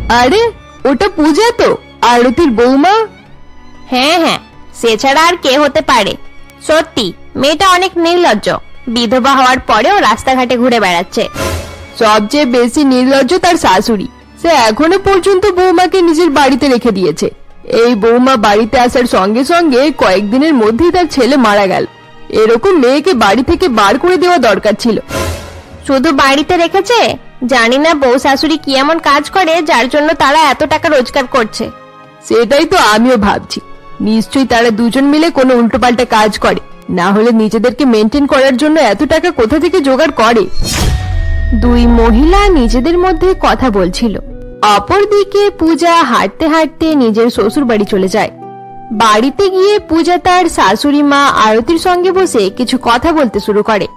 আরে ওটা পূজা তো, আরতির বৌমা। হ্যাঁ হ্যাঁ, সে ছাড়া আর কে হতে পারে। সত্যি মেয়েটা অনেক নির্লজ্জ, বিধবা হওয়ার পরেও রাস্তাঘাটে ঘুরে বেড়াচ্ছে। সবচেয়ে বেশি নির্লজ্জ তার শাশুড়ি। সে এখনো পর্যন্ত বৌমাকে নিজের বাড়িতে রেখে দিয়েছে। এই বৌমা বাড়িতে আসার সঙ্গে সঙ্গে কয়েকদিনের মধ্যেই তার ছেলে মারা গেল। এরকম মেয়েকে বাড়ি থেকে বার করে দেওয়া দরকার ছিল। শুধু বাড়িতে রেখেছে, জানি না বউ শাশুড়ি কি এমন কাজ করে যার জন্য তারা এত টাকা রোজগার করছে। সেটাই তো আমিও ভাবছি। নিশ্চয়ই তারা দুজন মিলে কোনো উল্টোপাল্টা কাজ করে, না হলে নিজেদেরকে মেনটেন করার জন্য এত টাকা কোথা থেকে জোগাড় করে। দুই মহিলা নিজেদের মধ্যে কথা বলছিল। অপরদিকে পূজা হাঁটতে হাঁটতে নিজের শ্বশুর বাড়ি চলে যায়। বাড়িতে গিয়ে পূজা তার শাশুড়ি মা আরতির সঙ্গে বসে কিছু কথা বলতে শুরু করে।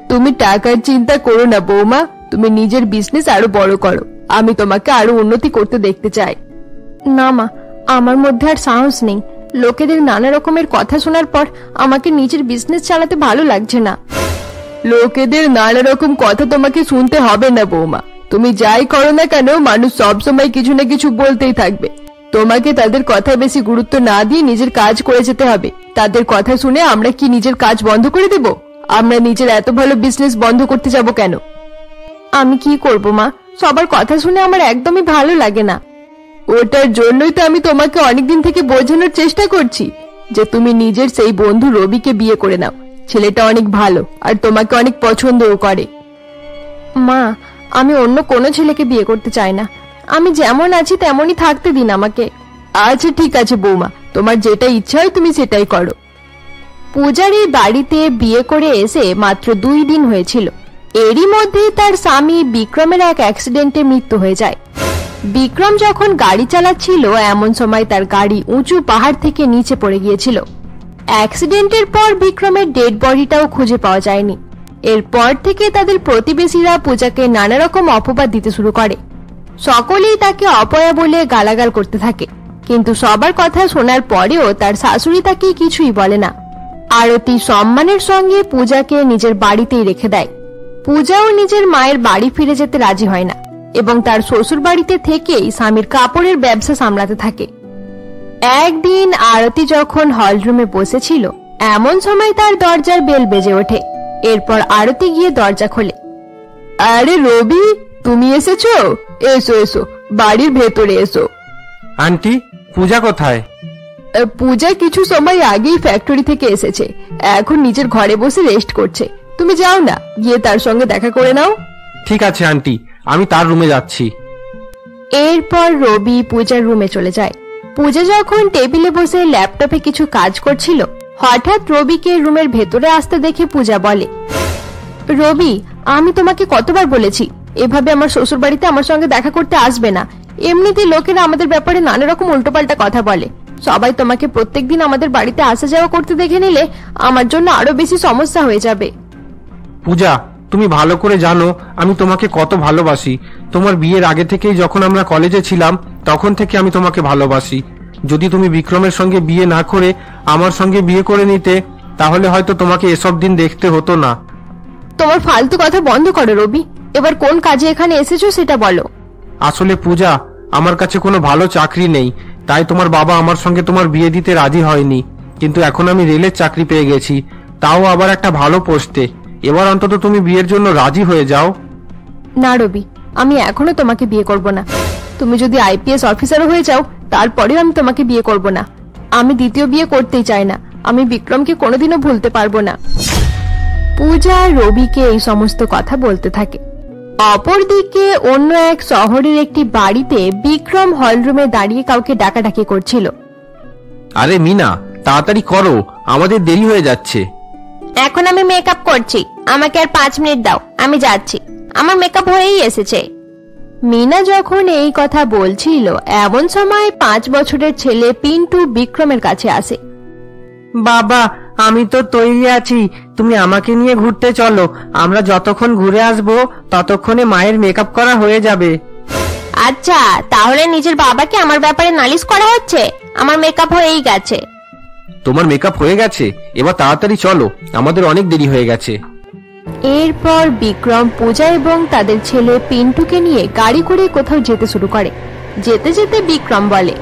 তুমি টাকার চিন্তা করো না বৌমা, তুমি নিজের বিজনেস আরো বড় করো। আমি তোমাকে আরো উন্নতি করতে দেখতে চাই। না মা, আমার মধ্যে আর সাহস নেই। লোকেদের নানা রকমের কথা শোনার পর আমাকে নিজের বিজনেস চালাতে ভালো লাগছে না। লোকেদের নানা রকম কথা তোমাকে শুনতে হবে না বৌমা। তুমি যাই করো না কেন, মানুষ সবসময় কিছু না কিছু বলতেই থাকবে। তোমাকে তাদের কথা বেশি গুরুত্ব না দিয়ে নিজের কাজ করে যেতে হবে। তাদের কথা শুনে আমরা কি নিজের কাজ বন্ধ করে দেব? আমরা নিজের এত ভালো বিজনেস বন্ধ করতে যাব কেন? আমি কি করব মা, সবার কথা শুনে আমার একদমই ভালো লাগে না। ওটার জন্যই তো আমি তোমাকে অনেকদিন থেকে বোঝানোর চেষ্টা করছি যে তুমি নিজের সেই বন্ধু রবিকে বিয়ে করে নাও। ছেলেটা অনেক ভালো আর তোমাকে অনেক পছন্দও করে। মা, আমি অন্য কোনো ছেলেকে বিয়ে করতে চাই না। আমি যেমন আছি তেমনই থাকতে দিন আমাকে। আচ্ছা ঠিক আছে বৌমা, তোমার যেটা ইচ্ছা হয় তুমি সেটাই করো। পূজার এই বাড়িতে বিয়ে করে এসে মাত্র 2 দিন হয়েছিল। এরই মধ্যে তার স্বামী বিক্রমের এক অ্যাক্সিডেন্টে মৃত্যু হয়ে যায়। বিক্রম যখন গাড়ি চালাচ্ছিল এমন সময় তার গাড়ি উঁচু পাহাড় থেকে নিচে পড়ে গিয়েছিল। অ্যাক্সিডেন্টের পর বিক্রমের ডেড বডিটাও খুঁজে পাওয়া যায়নি। এরপর থেকে তাদের প্রতিবেশীরা পূজাকে নানা রকম অপবাদ দিতে শুরু করে। সকলেই তাকে অপয়া বলে গালাগাল করতে থাকে, কিন্তু সবার কথা শোনার পরেও তার শাশুড়ি তাকে কিছুই বলে না। আরতি সম্মানের সঙ্গে পূজাকে নিজের বাড়িতেই রেখে দেয়। পূজাও নিজের মায়ের বাড়ি ফিরে যেতে রাজি হয় না এবং তার শ্বশুর বাড়িতে থেকেই স্বামীর কাপড়ের ব্যবসা সামলাতে থাকে। একদিন আরতি যখন হলরুমে বসেছিল এমন সময় তার দরজার বেল বেজে ওঠে। এরপর আরতি গিয়ে দরজা খোলে। আরে রবি, তুমি এসেছো? এসো এসো, বাড়ির ভেতরে এসো। আন্টি, পূজা কোথায়? পূজা কিছু সময় আগেই ফ্যাক্টরি থেকে এসেছে, এখন নিজের ঘরে বসে রেস্ট করছে। তুমি যাও না, গিয়ে তার সঙ্গে দেখা করে নাও। ঠিক আছে আন্টি, আমি তার রুমে যাচ্ছি। এরপর রবি পূজার রুমে চলে যায়। পূজা যখন টেবিলে বসে ল্যাপটপে কিছু কাজ করছিল হঠাৎ রবিকে রুমের ভেতরে আসতে দেখে পূজা বলে, রবি, আমি তোমাকে কতবার বলেছি এভাবে আমার শ্বশুর বাড়িতে আমার সঙ্গে দেখা করতে আসবে না। এমনিতেই লোকেরা আমাদের ব্যাপারে নানা রকম উল্টোপাল্টা কথা বলে। সবাই তোমাকে প্রত্যেকদিন আমাদের বাড়িতে আসা যাওয়া করতে দেখে নিলে আমার জন্য আরো বেশি সমস্যা হয়ে যাবে। পূজা, তুমি ভালো করে জানো আমি তোমাকে কত ভালোবাসি। তোমার বিয়ের আগে থেকেই যখন আমরা কলেজে ছিলাম তখন থেকে আমি তোমাকে ভালোবাসি। যদি তুমি বিক্রমের সঙ্গে বিয়ে না করে আমার সঙ্গে বিয়ে করে নিতে তাহলে হয়তো তোমাকে এসব দিন দেখতে হতো না। তোমার ফালতু কথা বন্ধ করো রবি, এবার কোন কাজে এখানে এসেছো সেটা বলো। আসলে পূজা, আমার কাছে কোনো ভালো চাকরি নেই, তাই তোমার বাবা আমার সঙ্গে তোমার বিয়ে দিতে রাজি হয়নি। কিন্তু এখন আমি রেলের চাকরি পেয়ে গেছি, তাও আবার একটা ভালো পোস্টে। এবার অন্তত তুমি বিয়ের জন্য রাজি হয়ে যাও। না রবি, আমি এখনো তোমাকে বিয়ে করব না। তুমি যদি আইপিএস অফিসারও হয়ে যাও তারপরেও আমি তোমাকে বিয়ে করব না। আমি দ্বিতীয় বিয়ে করতেই চাই না। আমি বিক্রমকে কোনোদিনও ভুলতে পারবো না। পূজা রবিকে এই সমস্ত কথা বলতে থাকে। অপরদিকে অন্য এক শহরের একটি বাড়িতে বিক্রম হলরুমে দাঁড়িয়ে কাউকে ডাকাডাকি করছিল। আরে মিনা, তাড়াতাড়ি করো, আমাদের দেরি হয়ে যাচ্ছে। এখন আমি মেকআপ করছি, আমাকে আর 5 মিনিট দাও, আমি যাচ্ছি। আমার মেকআপ হয়েই এসেছে। মিনা যখন এই কথা বলছিল এমন সময় 5 বছরের ছেলে পিন্টু বিক্রমের কাছে আসে। বাবা, আমি তো তৈরি আছি, তুমি আমাকে নিয়ে ঘুরতে চলো। আমরা যতক্ষণ ঘুরে আসবো ততক্ষণে মায়ের মেকআপ করা হয়ে যাবে। আচ্ছা, তাহলে নিজের বাবাকে আমার ব্যাপারে নালিশ করা হচ্ছে? আমার মেকআপ হয়েই গেছে। তোমার মেকআপ হয়ে গেছে? এবার তাড়াতাড়ি চলো, আমাদের অনেক দেরি হয়ে গেছে। এরপর বিক্রম পূজা এবং তাদের ছেলে পিন্টুকে নিয়ে গাড়ি করে কোথাও যেতে শুরু করে। যেতে যেতে বিক্রম বলে,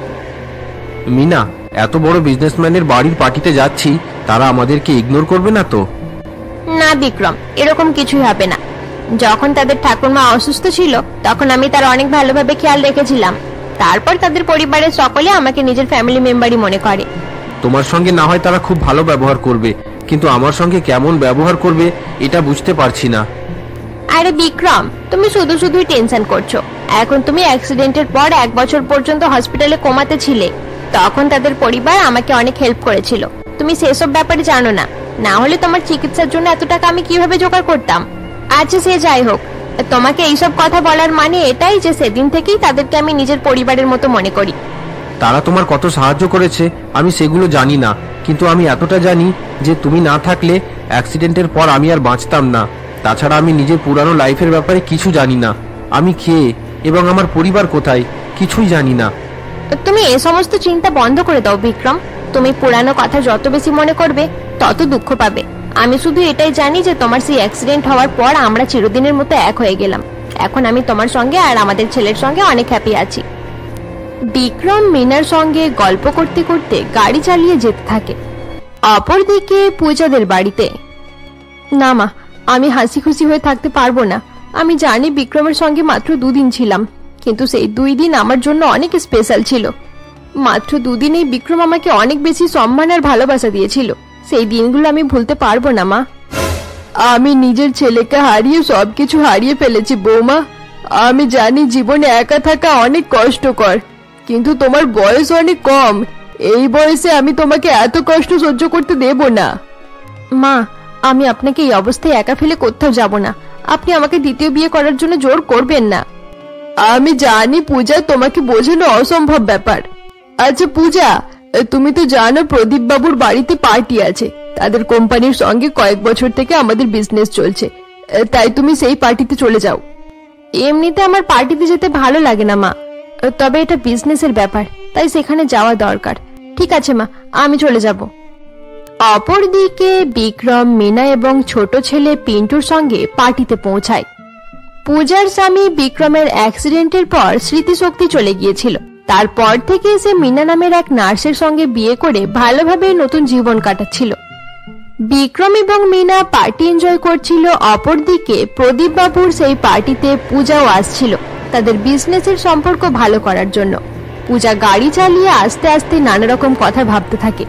মিনা, এত বড় বিজনেসম্যানের বাড়ির পার্টিতে যাচ্ছি, তারা আমাদেরকে ইগনোর করবে না তো? না বিক্রম, এরকম কিছুই হবে না। যখন তাদের ঠাকুরমা অসুস্থ ছিল তখন আমি তার অনেক ভালোভাবে খেয়াল রেখেছিলাম। তারপর তাদের পরিবারের সকলে আমাকে নিজের ফ্যামিলি মেম্বারই মনে করে। তোমার সঙ্গে না হয় তারা খুব ভালো ব্যবহার করবে, কিন্তু আমার সঙ্গে কেমন ব্যবহার করবে এটা বুঝতে পারছি না। আরে বিক্রম, তুমি শুধু শুধুই টেনশন করছো। এখন তুমি অ্যাক্সিডেন্টের পর 1 বছর পর্যন্ত হসপিটালে কোমাতে ছিলে। তখন তাদের পরিবার আমাকে অনেক হেল্প করেছিল। তুমি সেসব ব্যাপারে জানো না। না হলে তোমার চিকিৎসার জন্য এত টাকা আমি কিভাবে জোগাড় করতাম? আচ্ছা সে যাই হোক, তোমাকে এইসব কথা বলার মানে এটাই যে সেদিন থেকেই তাদেরকে আমি নিজের পরিবারের মতো মনে করি। তারা তোমার কত সাহায্য করেছে আমি সেগুলো জানি না, কিন্তু আমি এতটা জানি যে তুমি না থাকলে অ্যাক্সিডেন্টের পর আমি আর বাঁচতাম না। তাছাড়া আমি নিজের পুরানো লাইফের ব্যাপারে কিছু জানি না। আমি কে এবং আমার পরিবার কোথায় কিছুই জানি না। তুমি এই সমস্ত চিন্তা বন্ধ করে দাও বিক্রম। তুমি পুরানো কথা যত বেশি মনে করবে তত দুঃখ পাবে। আমি শুধু এটাই জানি যে তোমার সেই অ্যাক্সিডেন্ট হওয়ার পর আমরা চিরদিনের মতো এক হয়ে গেলাম। এখন আমি তোমার সঙ্গে আর আমাদের ছেলের সঙ্গে অনেক হ্যাপি আছি। বিক্রম মিনার সঙ্গে গল্প করতে করতে গাড়ি চালিয়ে যেতে থাকে। অপরদিকে পূজাদের বাড়িতে, না মা, আমি হাসি খুশি হয়ে থাকতে পারবো না। আমি জানি বিক্রমের সঙ্গে মাত্র 2 দিন ছিলাম, কিন্তু সেই 2 দিন আমার জন্য অনেক স্পেশাল ছিল। মাত্র 2 দিনেই বিক্রম আমাকে অনেক বেশি সম্মান আর ভালোবাসা দিয়েছিল। সেই দিনগুলো আমি ভুলতে পারবো না মা। আমি নিজের ছেলেকে হারিয়ে সবকিছু হারিয়ে ফেলেছি বৌমা। আমি জানি জীবনে একা থাকা অনেক কষ্টকর, কিন্তু তোমার বয়স অনেক কম। এই বয়সে আমি তোমাকে এত কষ্ট সহ্য করতে দেব না। মা, আমি আপনাকে এই অবস্থায় একা ফেলে কোথাও যাব না। আপনি আমাকে দ্বিতীয় বিয়ে করার জন্য জোর করবেন না। আমি জানি পূজা, তোমাকে বোঝানো অসম্ভব ব্যাপার। আচ্ছা পূজা, তুমি তো জানো প্রদীপ বাবুর বাড়িতে পার্টি আছে। তাদের কোম্পানির সঙ্গে কয়েক বছর থেকে আমাদের বিজনেস চলছে, তাই তুমি সেই পার্টিতে চলে যাও। এমনিতে আমার পার্টিতে যেতে ভালো লাগে না মা, তবে এটা বিজনেসের ব্যাপার, তাই সেখানে যাওয়া দরকার। ঠিক আছে মা, আমি চলে যাব। অপরদিকে বিক্রম মিনা এবং ছোট ছেলে পিন্টুর সঙ্গে পার্টিতে পৌঁছায়। পূজার স্বামী বিক্রমের অ্যাক্সিডেন্টের পর স্মৃতিশক্তি চলে গিয়েছিল। তারপর থেকে সে মিনা নামের এক নার্সের সঙ্গে বিয়ে করে ভালোভাবে নতুন জীবন কাটাচ্ছিল। বিক্রম এবং মিনা পার্টি এনজয় করছিল। অপরদিকে প্রদীপ বাবুর সেই পার্টিতে পূজাও আসছিল তাদের বিজনেসের সম্পর্ক ভালো করার জন্য। পূজা গাড়ি চালিয়ে আস্তে আস্তে নানা রকম কথা ভাবতে থাকে।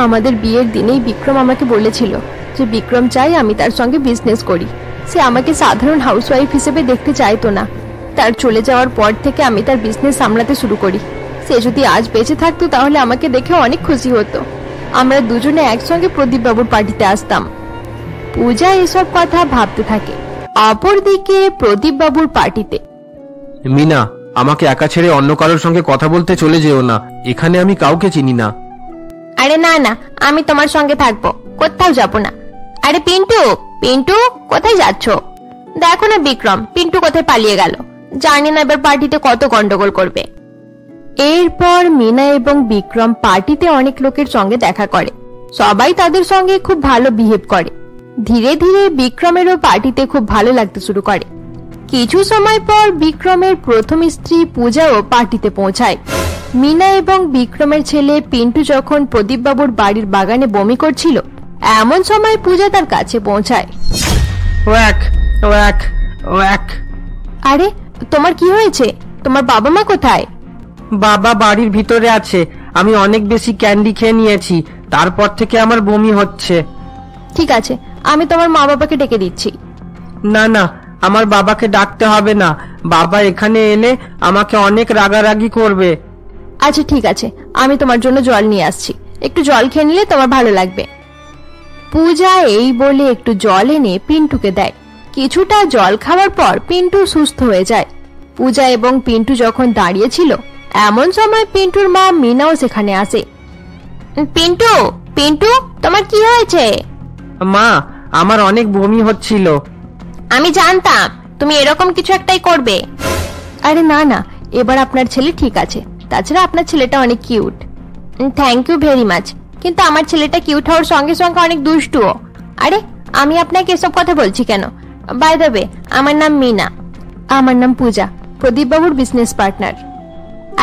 আমাদের বিয়ের দিনেই বিক্রম আমাকে বলেছিল যে বিক্রম চাই আমি তার সঙ্গে বিজনেস করি। সে আমাকে সাধারণ হাউসওয়াইফ হিসেবে দেখতে চাইতো না। তার চলে যাওয়ার পর থেকে আমি তার বিজনেস সামলাতে শুরু করি। সে যদি আজ বেঁচে থাকতো তাহলে আমাকে দেখে অনেক খুশি হতো। আমরা দুজনে একসঙ্গে প্রদীপ বাবুর পার্টিতে আসতাম। পূজা এসব কথা ভাবতে থাকে। অপরদিকে প্রদীপ বাবুর পার্টিতে, মিনা, আমাকে একা ছেড়ে অন্য কারোর সঙ্গে কথা বলতে চলে যেও না। এখানে আমি কাউকে চিনি না। আরে না না, আমি তোমার সঙ্গে থাকবো, কোথাও যাব না। আরে পিন্টু, পিন্টু কোথায় যাচ্ছ? দেখো না বিক্রম, পিন্টু কোথায় পালিয়ে গেল। জানি না এবার পার্টিতে কত গন্ডগোল করবে। এরপর মিনা এবং বিক্রম পার্টিতে অনেক লোকের সঙ্গে দেখা করে। সবাই তাদের সঙ্গে খুব ভালো বিহেভ করে। ধীরে ধীরে বিক্রমেরও পার্টিতে খুব ভালো লাগতে শুরু করে। কিছু সময় পর বিক্রমের প্রথম স্ত্রী পূজাও পার্টিতে পৌঁছায়। মিনা এবং বিক্রমের ছেলে পিন্টু যখন প্রদীপ বাবুর বাড়ির বাগানে বমি করছিল, এমন সময় পূজা তার কাছে পৌঁছায়। Walk walk walk. আরে তোমার কি হয়েছে? তোমার বাবা মা কোথায়? বাবা বাড়ির ভিতরে আছে। আমি অনেক বেশি ক্যান্ডি খেয়ে নিয়েছি, তারপর থেকে আমার বমি হচ্ছে। ঠিক আছে, আমি তোমার মা বাবাকে ডেকে দিচ্ছি। না না, আমার বাবাকে ডাকতে হবে না। বাবা এখানে এলে আমাকে অনেক রাগারাগি করবে। আচ্ছা ঠিক আছে, আমি তোমার জন্য জল নিয়ে আসছি। একটু জল খেয়ে নিলে তোমার ভালো লাগবে। পূজা এই বলে একটু জল এনে পিন্টুকে দেয়। কিছুটা জল খাওয়ার পর পিন্টু সুস্থ হয়ে যায়। পূজা এবং পিন্টু যখন দাঁড়িয়েছিল, এমন সময় পিন্টুর মা মিনাও সেখানে আসে। পিন্টু, পিন্টু তোমার কি হয়েছে? মা, আমার অনেক বমি হচ্ছিল। আমি জানতাম তুমি এরকম কিছু একটাই করবে। আরে না না, এবার আপনার ছেলে ঠিক আছে। তাছাড়া আপনার ছেলেটা অনেক cute. Thank you very much, কিন্তু আমার ছেলেটা কিউট হওয়ার সঙ্গে সঙ্গে অনেক দুষ্টুও। আরে আমি আপনাকে এসব কথা বলছি কেন? বাই দ্য ওয়ে, আমার নাম মিনা। আমার নাম পূজা, প্রদীপ বাবুর বিজনেস পার্টনার।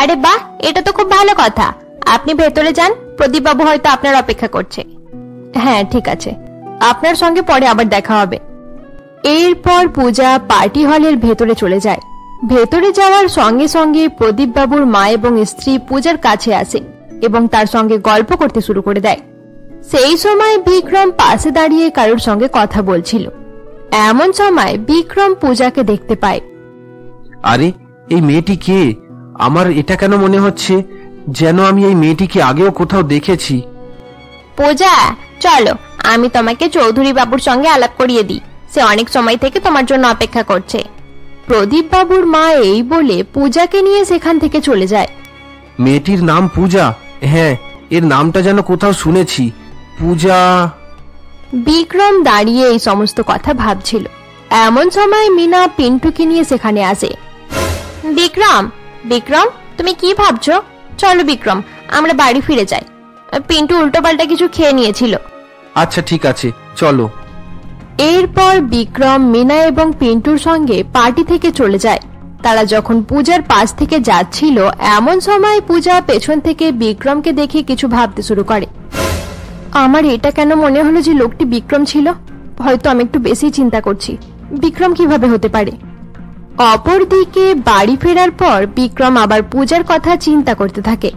আরে বাহ, এটা তো খুব ভালো কথা। আপনি ভেতরে যান, প্রদীপ বাবু হয়তো আপনার অপেক্ষা করছে। হ্যাঁ ঠিক আছে, আপনার সঙ্গে পরে আবার দেখা হবে। এরপর পূজা পার্টি হলের ভেতরে চলে যায়। ভেতরে যাওয়ার সঙ্গে সঙ্গে প্রদীপ বাবুর মা এবং স্ত্রী পূজার কাছে আসে এবং তার সঙ্গে গল্প করতে শুরু করে দেয়। সেই সময় বিক্রম পাশে দাঁড়িয়ে কারোর সঙ্গে কথা বলছিল। এমন সময় বিক্রম পূজাকে দেখতে পায়। আরে এই মেয়েটি কে? আমার এটা কেন মনে হচ্ছে যেন আমি এই মেয়েটিকে আগেও কোথাও দেখেছি। পূজা, চলো আমি তোমাকে চৌধুরী বাবুর সঙ্গে আলাপ করিয়ে দিই। সে অনেক সময় থেকে তোমার জন্য অপেক্ষা করছে। প্রদীপ বাবুর মা এই বলে পূজাকে নিয়ে সেখান থেকে চলে যায়। মেয়েটির নাম পূজা? হ্যাঁ, এর নামটা যেন কোথাও শুনেছি। পূজা। বিক্রম দাঁড়িয়ে এই সমস্ত কথা ভাবছিল। এমন সময় মিনা পিন্টুকে নিয়ে সেখানে আসে। বিক্রম, বিক্রম, তুমি কি ভাবছো? চলো বিক্রম, আমরা বাড়ি ফিরে যাই। পিন্টু উল্টোপাল্টা কিছু খেয়ে নিয়েছিল। আচ্ছা ঠিক আছে, চলো। এরপর বিক্রম মিনা এবং পিন্টুর সঙ্গে পার্টি থেকে চলে যায়। তারা যখন পূজার পাশ থেকে যাচ্ছিল, এমন সময় পূজা পেছন থেকে বিক্রমকে দেখে কিছু ভাবতে শুরু করে। আমার এটা কেন মনে হলো যে লোকটি বিক্রম ছিল? হয়তো আমি একটু বেশি চিন্তা করছি। বিক্রম কিভাবে হতে পারে? অপরদিকে বাড়ি ফেরার পর বিক্রম আবার পূজার কথা চিন্তা করতে থাকে।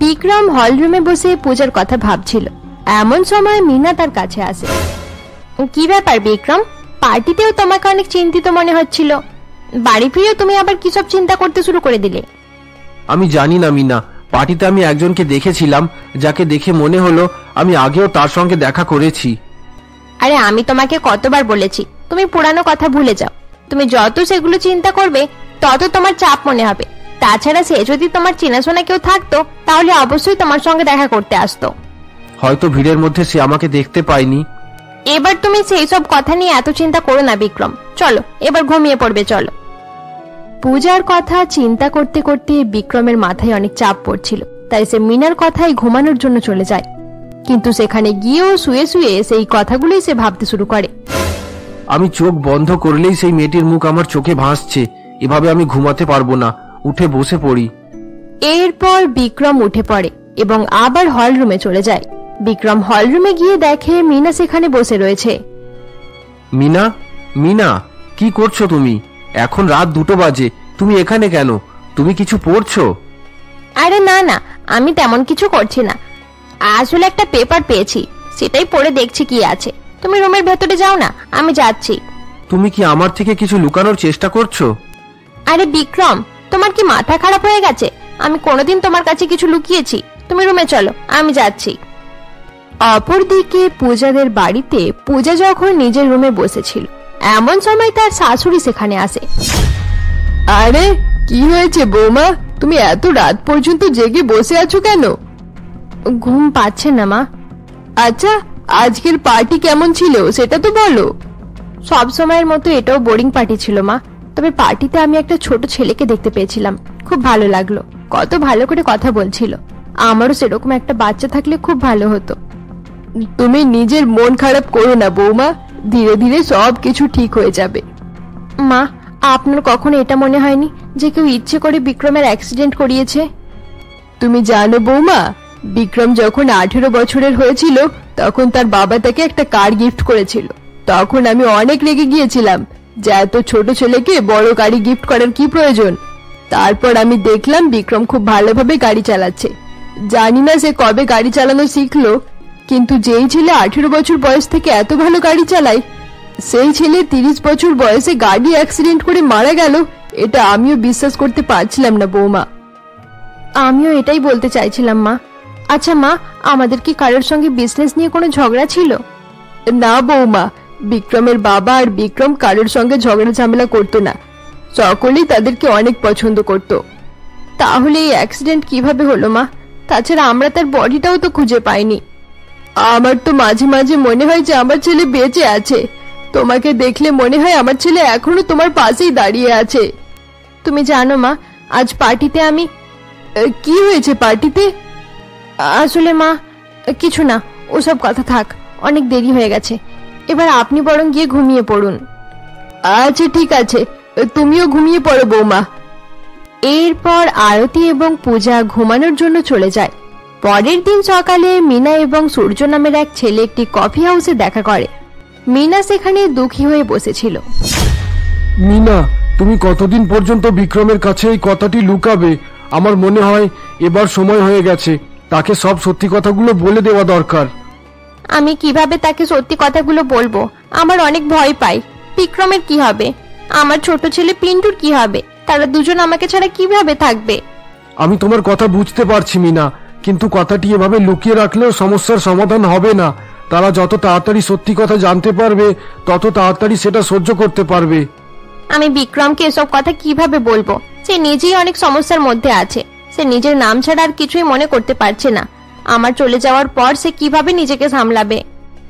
বিক্রম হল রুমে বসে পূজার কথা ভাবছিল। এমন সময় মিনা তার কাছে আসে। কি ব্যাপার বিক্রম? পার্টিতেও তোমাকে অনেক চিন্তিত মনে হচ্ছিল, বাড়ি ফিরেও তুমি আবার কি সব চিন্তা করতে শুরু করে দিলে? আমি জানি না মিনা, পার্টিতে আমি একজনকে দেখেছিলাম যাকে দেখে মনে হলো আমি আগেও তার সঙ্গে দেখা করেছি। আরে আমি তোমাকে কতবার বলেছি তুমি পুরানো কথা ভুলে যাও। তুমি যত সেগুলো চিন্তা করবে তত তোমার চাপ মনে হবে। তাছাড়া সে যদি তোমার চেনাশোনা কেউ থাকতো তাহলে অবশ্যই তোমার সঙ্গে দেখা করতে আসতো। হয়তো ভিড়ের মধ্যে সে আমাকে দেখতে পায়নি। এবার তুমি সেই সব কথা নিয়ে এত চিন্তা করো না বিক্রম। চলো এবার ঘুমিয়ে পড়বে, চলো। পূজার কথা চিন্তা করতে করতে বিক্রমের মাথায় অনেক চাপ পড়ছিল, তাই সে মিনার কথায় ঘুমানোর জন্য চলে যায়। কিন্তু সেখানে গিয়েও শুয়ে শুয়ে সেই কথাগুলোই সে ভাবতে শুরু করে। আমি চোখ বন্ধ করলেই সেই মেয়েটির মুখ আমার চোখে ভাসছে। এভাবে আমি ঘুমাতে পারবো না, উঠে বসে পড়ি। এরপর বিক্রম উঠে পড়ে এবং আবার হল রুমে চলে যায়। বিক্রম হল রুমে গিয়ে দেখে মিনা সেখানে বসে রয়েছে। মিনা, মিনা, কি করছো তুমি? এখন রাত 2টো বাজে, তুমি এখানে কেন? তুমি কিছু পড়ছো? আরে না না, আমি তেমন কিছু করছি না। আসলে একটা পেপার পেয়েছি, সেটাই পড়ে দেখছি কি আছে। তুমি রুমের ভেতরে যাও না, আমি যাচ্ছি। তুমি কি আমার থেকে কিছু লুকানোর চেষ্টা করছো? আরে বিক্রম, তোমার কি মাথা খারাপ হয়ে গেছে? আমি কোনোদিন তোমার কাছে কিছু লুকিয়েছি? তুমি রুমে চলো, আমি যাচ্ছি। অপরদিকে পূজাদের বাড়িতে পূজা যখন নিজের রুমে বসেছিল, এমন সময় তার শাশুড়ি সেখানে আসে। আরে কি হয়েছে বৌমা, তুমি এত রাত পর্যন্ত জেগে বসে আছো কেন? ঘুম পাচ্ছে না মা। আচ্ছা, আজকের পার্টি কেমন ছিল সেটা তো বলো। সব সময়ের মতো এটাও বোরিং পার্টি ছিল মা, তবে পার্টিতে আমি একটা ছোট ছেলেকে দেখতে পেয়েছিলাম, খুব ভালো লাগলো। কত ভালো করে কথা বলছিল। আমারও সেরকম একটা বাচ্চা থাকলে খুব ভালো হতো। তুমি নিজের মন খারাপ করো না বৌমা, ধীরে ধীরে সব কিছু ঠিক হয়ে যাবে। মা, আপনার কখনো এটা মনে হয়নি যে কেউ ইচ্ছে করে বিক্রমের অ্যাক্সিডেন্ট করিয়েছে? তুমি জানো বৌমা, বিক্রম যখন 18 বছরের হয়েছিল তখন তার বাবা তাকে একটা কার গিফট করেছিল। তখন আমি অনেক রেগে গিয়েছিলাম যে এত ছোট ছেলেকে বড় গাড়ি গিফট করার কি প্রয়োজন। তারপর আমি দেখলাম বিক্রম খুব ভালোভাবে গাড়ি চালাচ্ছে। জানি না সে কবে গাড়ি চালানো শিখলো, কিন্তু যেই ছেলে 18 বছর বয়স থেকে এত ভালো গাড়ি চালায়, সেই ছেলে 30 বছর বয়সে গাড়ি অ্যাক্সিডেন্ট করে মারা গেল, এটা আমিও বিশ্বাস করতে পারছিলাম না বৌমা। আমিও এটাই বলতে চাইছিলাম মা। আচ্ছা মা, আমাদের কি কারোর সঙ্গে বিজনেস নিয়ে কোনো ঝগড়া ছিল? না বৌমা, বিক্রমের বাবা আর বিক্রম কারোর সঙ্গে ঝগড়া ঝামেলা করতো না, সকলেই তাদেরকে অনেক পছন্দ করত। তাহলে এই অ্যাক্সিডেন্ট কিভাবে হলো মা? তাছাড়া আমরা তার বডিটাও তো খুঁজে পাইনি। আমার তো মাঝে মাঝে মনে হয় যে আমার ছেলে বেঁচে আছে। তোমাকে দেখলে মনে হয় আমার ছেলে এখনো তোমার পাশেই দাঁড়িয়ে আছে। তুমি জানো মা, আজ পার্টিতে আমি... কি হয়েছে পার্টিতে? আসলে মা, কিছু না, ওসব কথা থাক, অনেক দেরি হয়ে গেছে। এবার আপনি বরং গিয়ে ঘুমিয়ে পড়ুন। আচ্ছা ঠিক আছে, তুমিও ঘুমিয়ে পড়ো বৌমা। এরপর আরতি এবং পূজা ঘুমানোর জন্য চলে যায়। পরের দিন সকালে মিনা এবং সূর্য নামের এক ছেলে একটি কফি হাউসে দেখা করে। মিনা সেখানে দুঃখী হয়ে বসেছিল। মিনা, তুমি কতদিন পর্যন্ত বিক্রমের কাছে এই কথাটি লুকাবে? আমার মনে হয় এবার সময় হয়ে গেছে, তাকে সব সত্যি কথাগুলো বলে দেওয়া দরকার। আমি কিভাবে তাকে সত্যি কথাগুলো বলবো? আমার অনেক ভয় পাই। বিক্রমের কি হবে? আমার ছোট ছেলে পিন্টুর কি হবে? তারা দুজন আমাকে ছাড়া কিভাবে থাকবে? আমি তোমার কথা বুঝতে পারছি মিনা, কিন্তু কথাটি এভাবে লুকিয়ে রাখলেও সমস্যার সমাধান হবে না। তারা যত তাড়াতাড়ি সত্যি কথা জানতে পারবে তত তাড়াতাড়ি সেটা সহ্য করতে পারবে। আমি বিক্রমকে এসব কথা কিভাবে বলবো? সে নিজেই অনেক সমস্যার মধ্যে আছে। সে নিজের নাম ছাড়া আর কিছুই মনে করতে পারছে না। আমার চলে যাওয়ার পর সে কিভাবে নিজেকে সামলাবে?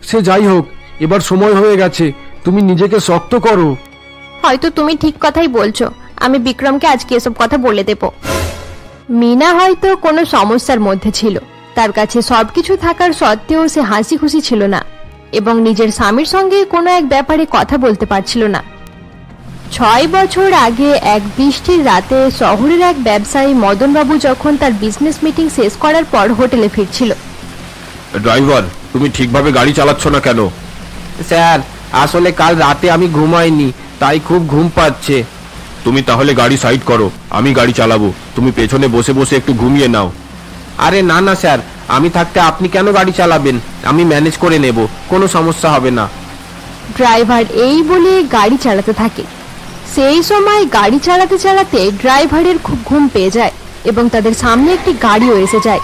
সে যাই হোক, এবার সময় হয়ে গেছে, তুমি নিজেকে শক্ত করো। হয়তো তুমি ঠিক কথাই বলছো। আমি বিক্রমকে আজকে এসব কথা বলে দেব। মিনা হয়তো কোনো সমস্যার মধ্যে ছিল। তার কাছে সবকিছু থাকার সত্ত্বেও সে হাসি খুশি ছিল না এবং নিজের স্বামীর সঙ্গে কোনো এক ব্যাপারে কথা বলতে পারছিল না। 6 বছর আগে এক বৃষ্টির রাতে শহরের এক ব্যবসায়ী মদনবাবু যখন তার বিজনেস মিটিং শেষ করার পর হোটেলে ফিরছিল। ড্রাইভার, তুমি ঠিকভাবে গাড়ি চালাচ্ছ না কেন? স্যার, আসলে কাল রাতে আমি ঘুমাইনি, তাই খুব ঘুম পাচ্ছে। তুমি তাহলে গাড়ি সাইড করো, আমি গাড়ি চালাবো। তুমি পেছনে বসে বসে একটু ঘুমিয়ে নাও। আরে না না স্যার, আমি থাকতে আপনি কেন গাড়ি চালাবেন? আমি ম্যানেজ করে নেব, কোনো সমস্যা হবে না। ড্রাইভার এই বলে গাড়ি চালাতে থাকে। সেই সময় গাড়ি চালাতে চালাতে ড্রাইভারের খুব ঘুম পেয়ে যায় এবং তাদের সামনে একটি গাড়িও এসে যায়।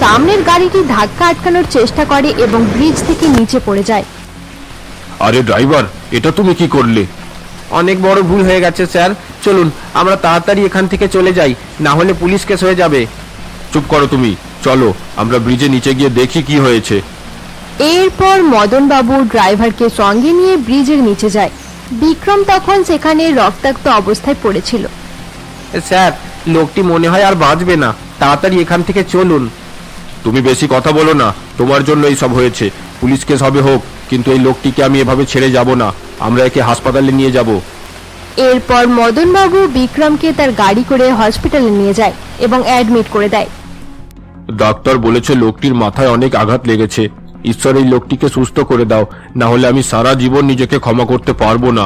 সামনের গাড়িটি ধাক্কা আটকানোর চেষ্টা করে এবং ব্রিজ থেকে নিচে পড়ে যায়। আরে ড্রাইভার, এটা তুমি কি করলে? অনেক বড় ভুল হয়ে গেছে স্যার। চলুন আমরা তাড়াতাড়ি এখান থেকে চলে যাই, না হলে পুলিশ কেস হয়ে যাবে। চুপ করো তুমি, চলো আমরা ব্রিজে নিচে গিয়ে দেখি কি হয়েছে। এরপর মদনবাবু ড্রাইভারকে সঙ্গে নিয়ে ব্রিজের নিচে যায়। বিক্রম তখন সেখানে রক্তাক্ত অবস্থায় পড়েছিল। স্যার, লোকটি মনে হয় আর বাঁচবে না, তাড়াতাড়ি এখান থেকে চলুন। তুমি বেশি কথা বলো না, তোমার জন্য এই সব হয়েছে। পুলিশ কেস হবে হোক, কিন্তু এই লোকটিকে আমি এভাবে ছেড়ে যাব না। আমরা একে হাসপাতালে নিয়ে যাব। এরপর মদনবাবু বিক্রমকে তার গাড়ি করে হসপিটালে নিয়ে যায় এবং অ্যাডমিট করে দেয়। ডাক্তার বলেছে লোকটির মাথায় অনেক আঘাত লেগেছে। ঈশ্বর এই লোকটিকে সুস্থ করে দাও, না হলে আমি সারা জীবন নিজেকে ক্ষমা করতে পারবো না।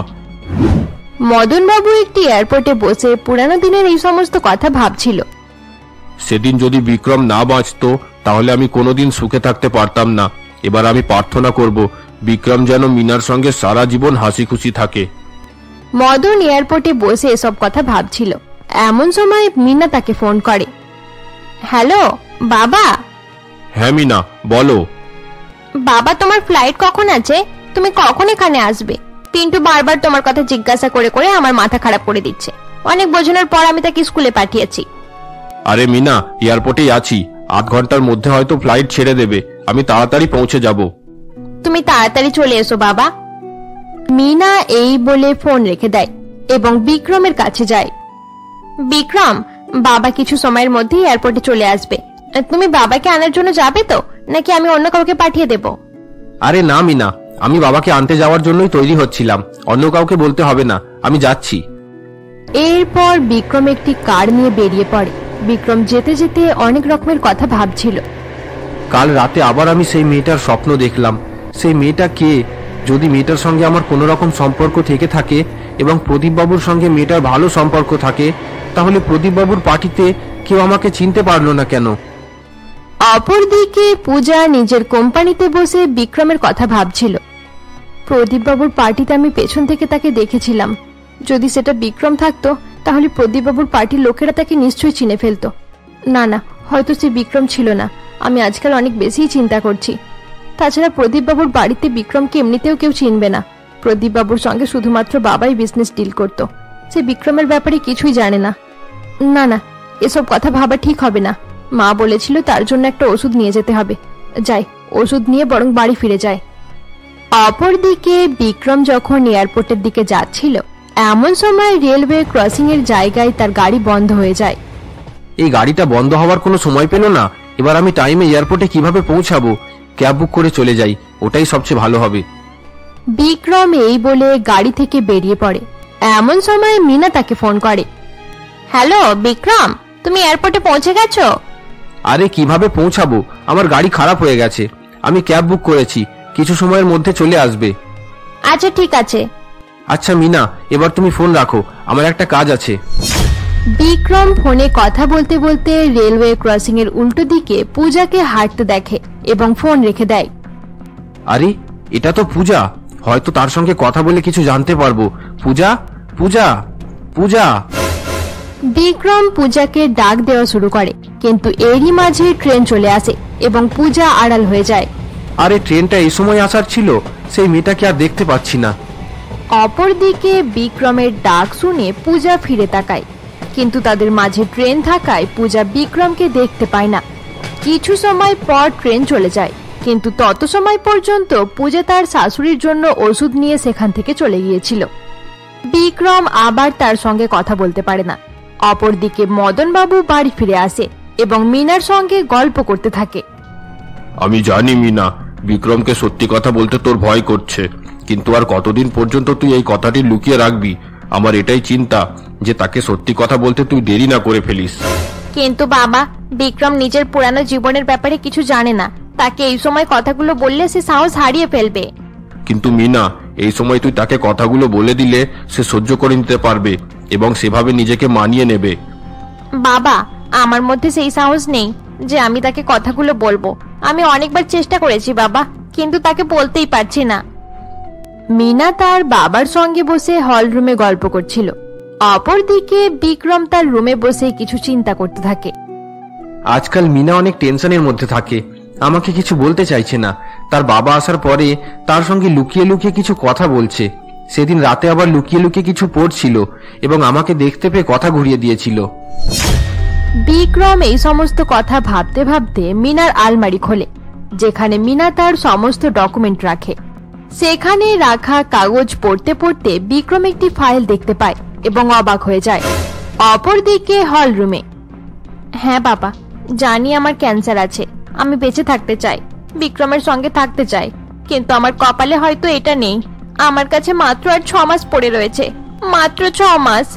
মদনবাবু একটি এয়ারপোর্টে বসে পুরানো দিনের এই সমস্ত কথা ভাবছিল। সেদিন যদি বিক্রম না বাঁচতো তাহলে আমি কোনোদিন সুখে থাকতে পারতাম না। এবার আমি প্রার্থনা করব বিক্রম যেন মিনার সঙ্গে সারা জীবন হাসি খুশি থাকে। মদন এয়ারপোর্টে বসে এসব কথা ভাবছিল। এমন সময় মিনা তাকে ফোন করে। হ্যালো বাবা। হ্যাঁ মিনা, বলো। বাবা, তোমার ফ্লাইট কখন আছে? তুমি কখন এখানে আসবে? পিন্টু বারবার তোমার কথা জিজ্ঞাসা করে করে আমার মাথা খারাপ করে দিচ্ছে। অনেক বোঝানোর পর আমি তাকে স্কুলে পাঠিয়েছি। আরে মিনা, এয়ারপোর্টেই আছি, 8 ঘন্টার মধ্যে হয়তো ফ্লাইট ছেড়ে দেবে। আমি তাড়াতাড়ি পৌঁছে যাব। তুমি তাড়াতাড়ি চলে এসো বাবা। মিনা এই বলে ফোন রেখে দেয় এবং বিক্রমের কাছে যায়। বিক্রম, বাবা কিছু সময়ের মধ্যে এয়ারপোর্টে চলে আসবে। তুমি বাবাকে আনার জন্য যাবে তো, নাকি আমি অন্য কাউকে পাঠিয়ে দেব? আরে না মিনা, আমি বাবাকে আনতে যাওয়ার জন্যই তৈরি হচ্ছিলাম, অন্য কাউকে বলতে হবে না, আমি যাচ্ছি। এরপর বিক্রম একটি কার নিয়ে বেরিয়ে পড়ে। বিক্রম যেতে যেতে অনেক রকমের কথা ভাবছিল। কাল রাতে আবার আমি সেই মেয়েটার স্বপ্ন দেখলাম। সেই মেয়েটা কে? যদি মেয়েটার সঙ্গে আমার কোনো রকম সম্পর্ক থেকে থাকে এবং প্রদীপবাবুর সঙ্গে মেয়েটার ভালো সম্পর্ক থাকে, তাহলে প্রদীপবাবুর পার্টিতে কেউ আমাকে চিনতে পারলো না কেন? অপরদিকে পূজা নিজের কোম্পানিতে বসে বিক্রমের কথা ভাবছিল। প্রদীপবাবুর পার্টিতে আমি পেছন থেকে তাকে দেখেছিলাম। যদি সেটা বিক্রম থাকতো তাহলে প্রদীপবাবুর পার্টির লোকেরা তাকে নিশ্চয়ই চিনে ফেলতো। না না, হয়তো সে বিক্রম ছিল না। আমি আজকাল অনেক বেশি চিন্তা করছি। তাছাড়া প্রদীপবাবুর বাড়িতে বিক্রমকে এমনিতেও কেউ চিনবে না। প্রদীপবাবুর সঙ্গে শুধুমাত্র বাবাই বিজনেস ডিল করত। সে বিক্রমের ব্যাপারে কিছুই জানে না। না না, এসব কথা ভাবা ঠিক হবে না। মা বলেছিল তার জন্য একটা ওষুধ নিয়ে যেতে হবে। যাই, ওষুধ নিয়ে বরং বাড়ি ফিরে যায়। অপরদিকে বিক্রম যখন এয়ারপোর্টের দিকে যাচ্ছিল, এমন সময় রেলওয়ে ক্রসিং এর জায়গায় তার গাড়ি বন্ধ হয়ে যায়। এই গাড়িটা বন্ধ হওয়ার কোনো সময় পেল না। এবার আমি টাইমে এয়ারপোর্টে কিভাবে পৌঁছাবো? ক্যাব বুক করে চলে যাই, ওটাই সবচেয়ে ভালো হবে। বিক্রম এই বলে গাড়ি থেকে বেরিয়ে পড়ে। এমন সময় মিনা তাকে ফোন করে। হ্যালো বিক্রম, তুমি এয়ারপোর্টে পৌঁছে গেছো? আরে কিভাবে পৌঁছাবো, আমার গাড়ি খারাপ হয়ে গেছে। আমি ক্যাব বুক করেছি, কিছু সময়ের মধ্যে চলে আসবে। আচ্ছা ঠিক আছে। আচ্ছা মিনা, এবার তুমি ফোন রাখো, আমার একটা কাজ আছে। বিক্রম ফোনে কথা বলতে বলতে রেলওয়ে ক্রসিং এর উল্টো দিকে পূজাকে হাঁটতে দেখে এবং ফোন রেখে দেয়। আরে এটা তো পূজা, হয়তো তার সঙ্গে কথা বলে কিছু জানতে পারবো। পূজা, পূজা, পূজা। বিক্রম পূজাকে ডাক দেওয়া শুরু করে, কিন্তু এরই মাঝে ট্রেন চলে আসে এবং পূজা আড়াল হয়ে যায়। আরে ট্রেনটা এই সময় আসার ছিল, সেই মেয়েটাকে আর দেখতে পাচ্ছি না। অপরদিকে বিক্রমের ডাক শুনে পূজা ফিরে তাকায়, কিন্তু তাদের মাঝে ট্রেন থাকায় পূজা বিক্রমকে দেখতে পায় না। কিছু সময় পর ট্রেন চলে যায়, কিন্তু তত সময় পর্যন্ত পূজা তার শাশুড়ির জন্য ওষুধ নিয়ে সেখান থেকে চলে গিয়েছিল। বিক্রম আবার তার সঙ্গে কথা বলতে পারে না। অপরদিকে মদন বাবু বাড়ি ফিরে আসে এবং মিনার সঙ্গে গল্প করতে থাকে। আমি জানি মিনা, বিক্রমকে সত্যি কথা বলতে তোর ভয় করছে, কিন্তু আর কতদিন পর্যন্ত তুই এই কথাটি লুকিয়ে রাখবি? আমার এটাই চিন্তা যে তাকে সত্যি কথা বলতে তুই দেরি না করে ফেলিস। কিন্তু বাবা, বিক্রম নিজের পুরানো জীবনের ব্যাপারে কিছু জানে না। তাকে এই সময় কথাগুলো বললে সে সাহস হারিয়ে ফেলবে। কিন্তু মিনা, এই সময় তুই তাকে কথাগুলো বলে দিলে সে সহ্য করে নিতে পারবে এবং সেভাবে নিজেকে মানিয়ে নেবে। বাবা, আমার মধ্যে সেই সাহস নেই যে আমি তাকে কথাগুলো বলবো। আমি অনেকবার চেষ্টা করেছি বাবা, কিন্তু তাকে বলতেই পারছি না। মিনা তার বাবার সঙ্গে বসে হল রুমে গল্প করছিল। অপরদিকে বিক্রম তার রুমে বসে কিছু চিন্তা করতে থাকে। আজকাল মিনা অনেক টেনশনের মধ্যে থাকে, আমাকে কিছু বলতে চাইছে না। তার বাবা আসার পরে তার সঙ্গে লুকিয়ে লুকিয়ে কিছু কথা বলছে। সেদিন রাতে আবার লুকিয়ে লুকিয়ে কিছু পড়ছিল এবং আমাকে দেখতে পেয়ে কথা ঘুরিয়ে দিয়েছিল। বিক্রম এই সমস্ত কথা ভাবতে ভাবতে মিনার আলমারি খোলে, যেখানে মিনা তার সমস্ত ডকুমেন্ট রাখে। সেখানে রাখা কাগজ পড়তে পড়তে বিক্রম একটি ফাইল দেখতে পায় এবং অবাক হয়ে যায়। অপরদিকে হল রুমে। হ্যাঁ বাবা, জানি আমার ক্যান্সার আছে, আমি বেঁচে থাকতে চাই, বিক্রমের সঙ্গে থাকতে চাই, কিন্তু আমার কপালে হয়তো এটা নেই। আমার কাছে মাত্র আর 6 মাস পড়ে রয়েছে, মাত্র 6 মাস।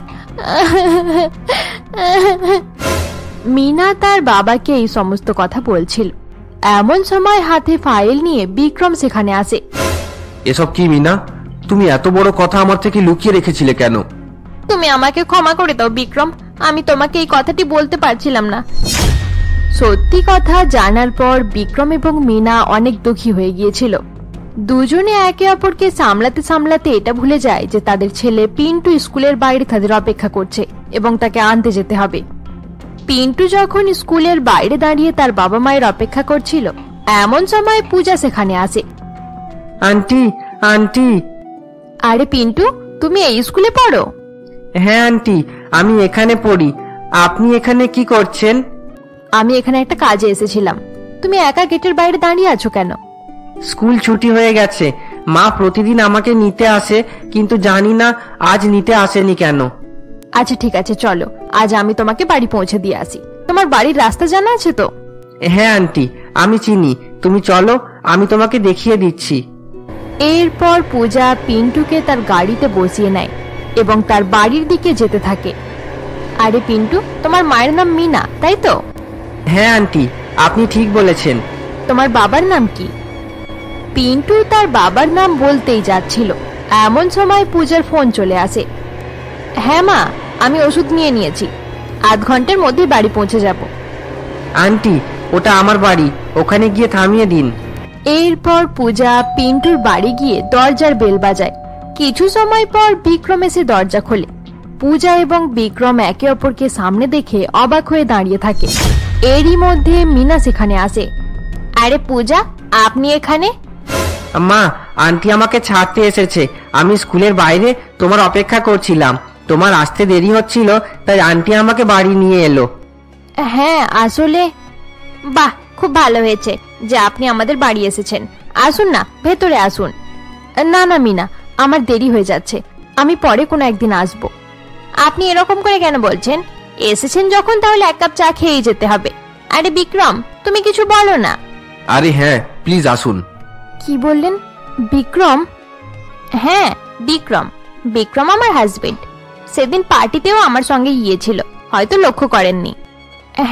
মিনা তার বাবাকে এই সমস্ত কথা বলছিল। এমন সময় হাতে ফাইল নিয়ে বিক্রম সেখানে আসে। এসব কি মিনা, তুমি এত বড় কথা আমার থেকে লুকিয়ে রেখেছিলে কেন? তুমি আমাকে ক্ষমা করে দাও বিক্রম, আমি তোমাকে এই কথাটি বলতে পারছিলাম না। সত্যি কথা জানার পর বিক্রম এবং মিনা অনেক দুঃখী হয়ে গিয়েছিল। দুজনে একে অপরকে সামলাতে সামলাতে এটা ভুলে যায় যে তাদের ছেলে পিন্টু স্কুলের বাইরে তাদের অপেক্ষা করছে এবং তাকে আনতে যেতে হবে। পিন্টু যখন স্কুলের বাইরে দাঁড়িয়ে তার বাবা মায়ের অপেক্ষা করছিল, এমন সময় পূজা সেখানে আসে। Aunty, aunty. আরে পিন্টু, তুমি এই স্কুলে পড়ো? হ্যাঁ আন্টি, আমি এখানে পড়ি। আপনি এখানে কি করছেন? আমি এখানে একটা কাজে এসেছিলাম। তুমি একা গেটের বাইরে দাঁড়িয়ে আছো কেন? স্কুল ছুটি হয়ে গেছে, মা প্রতিদিন আমাকে নিতে আসে, কিন্তু জানি না আজ নিতে আসেনি কেন। আচ্ছা ঠিক আছে, চলো আজ আমি তোমাকে বাড়ি পৌঁছে দিয়ে আসি। তোমার বাড়ির রাস্তা জানা আছে তো? হ্যাঁ আন্টি, আমি চিনি, তুমি চলো, আমি তোমাকে দেখিয়ে দিচ্ছি। এরপর পূজা পিন্টুকে তার গাড়িতে বসিয়ে নেয় এবং তার বাড়ির দিকে যেতে থাকে। আরে পিন্টু, তোমার মায়ের নাম মিনা, তাই তো? হ্যাঁ আন্টি, আপনি ঠিক বলেছেন। তোমার বাবার নাম কি? পিন্টু তার বাবার নাম বলতেই যাচ্ছিল, এমন সময় পূজার ফোন চলে আসে। হ্যাঁ মা, আমি ওষুধ নিয়ে নিয়েছি, আধ ঘন্টার মধ্যে বাড়ি পৌঁছে যাব। আন্টি, ওটা আমার বাড়ি, ওখানে গিয়ে থামিয়ে দিন। এরপর পূজা পিন্টুর বাড়ি গিয়ে দরজার বেল বাজায়। কিছু সময় পর বিক্রম এসে দরজা খোলে। পূজা এবং বিক্রম একে অপরকে সামনে দেখে অবাক হয়ে দাঁড়িয়ে থাকে। এরই মধ্যে মিনা সেখানে আসে। আরে পূজা, আপনি এখানে? মা, আন্টি আমাকে ছাড়তে এসেছে। আমি স্কুলের বাইরে তোমার অপেক্ষা করছিলাম, তোমার আসতে দেরি হচ্ছিল, তাই আন্টি আমাকে বাড়ি নিয়ে এলো। হ্যাঁ আসলে, বাহ, খুব ভালো হয়েছে যে আপনি আমাদের বাড়ি এসেছেন। আসুন না, ভেতরে আসুন। না না মিনা, আমার দেরি হয়ে যাচ্ছে, আমি পরে কোনো একদিন আসবো। আপনি এরকম করে কেন বলছেন? এসেছেন যখন তাহলে এক কাপ চা খেয়েই যেতে হবে। আরে বিক্রম, তুমি কিছু বলো না। আরে হ্যাঁ, প্লিজ আসুন। কি বললেন বিক্রম? হ্যাঁ, বিক্রম। বিক্রম আমার হাজবেন্ড। সেদিন পার্টিতেও আমার সঙ্গে গিয়েছিল, হয়তো লক্ষ্য করেননি।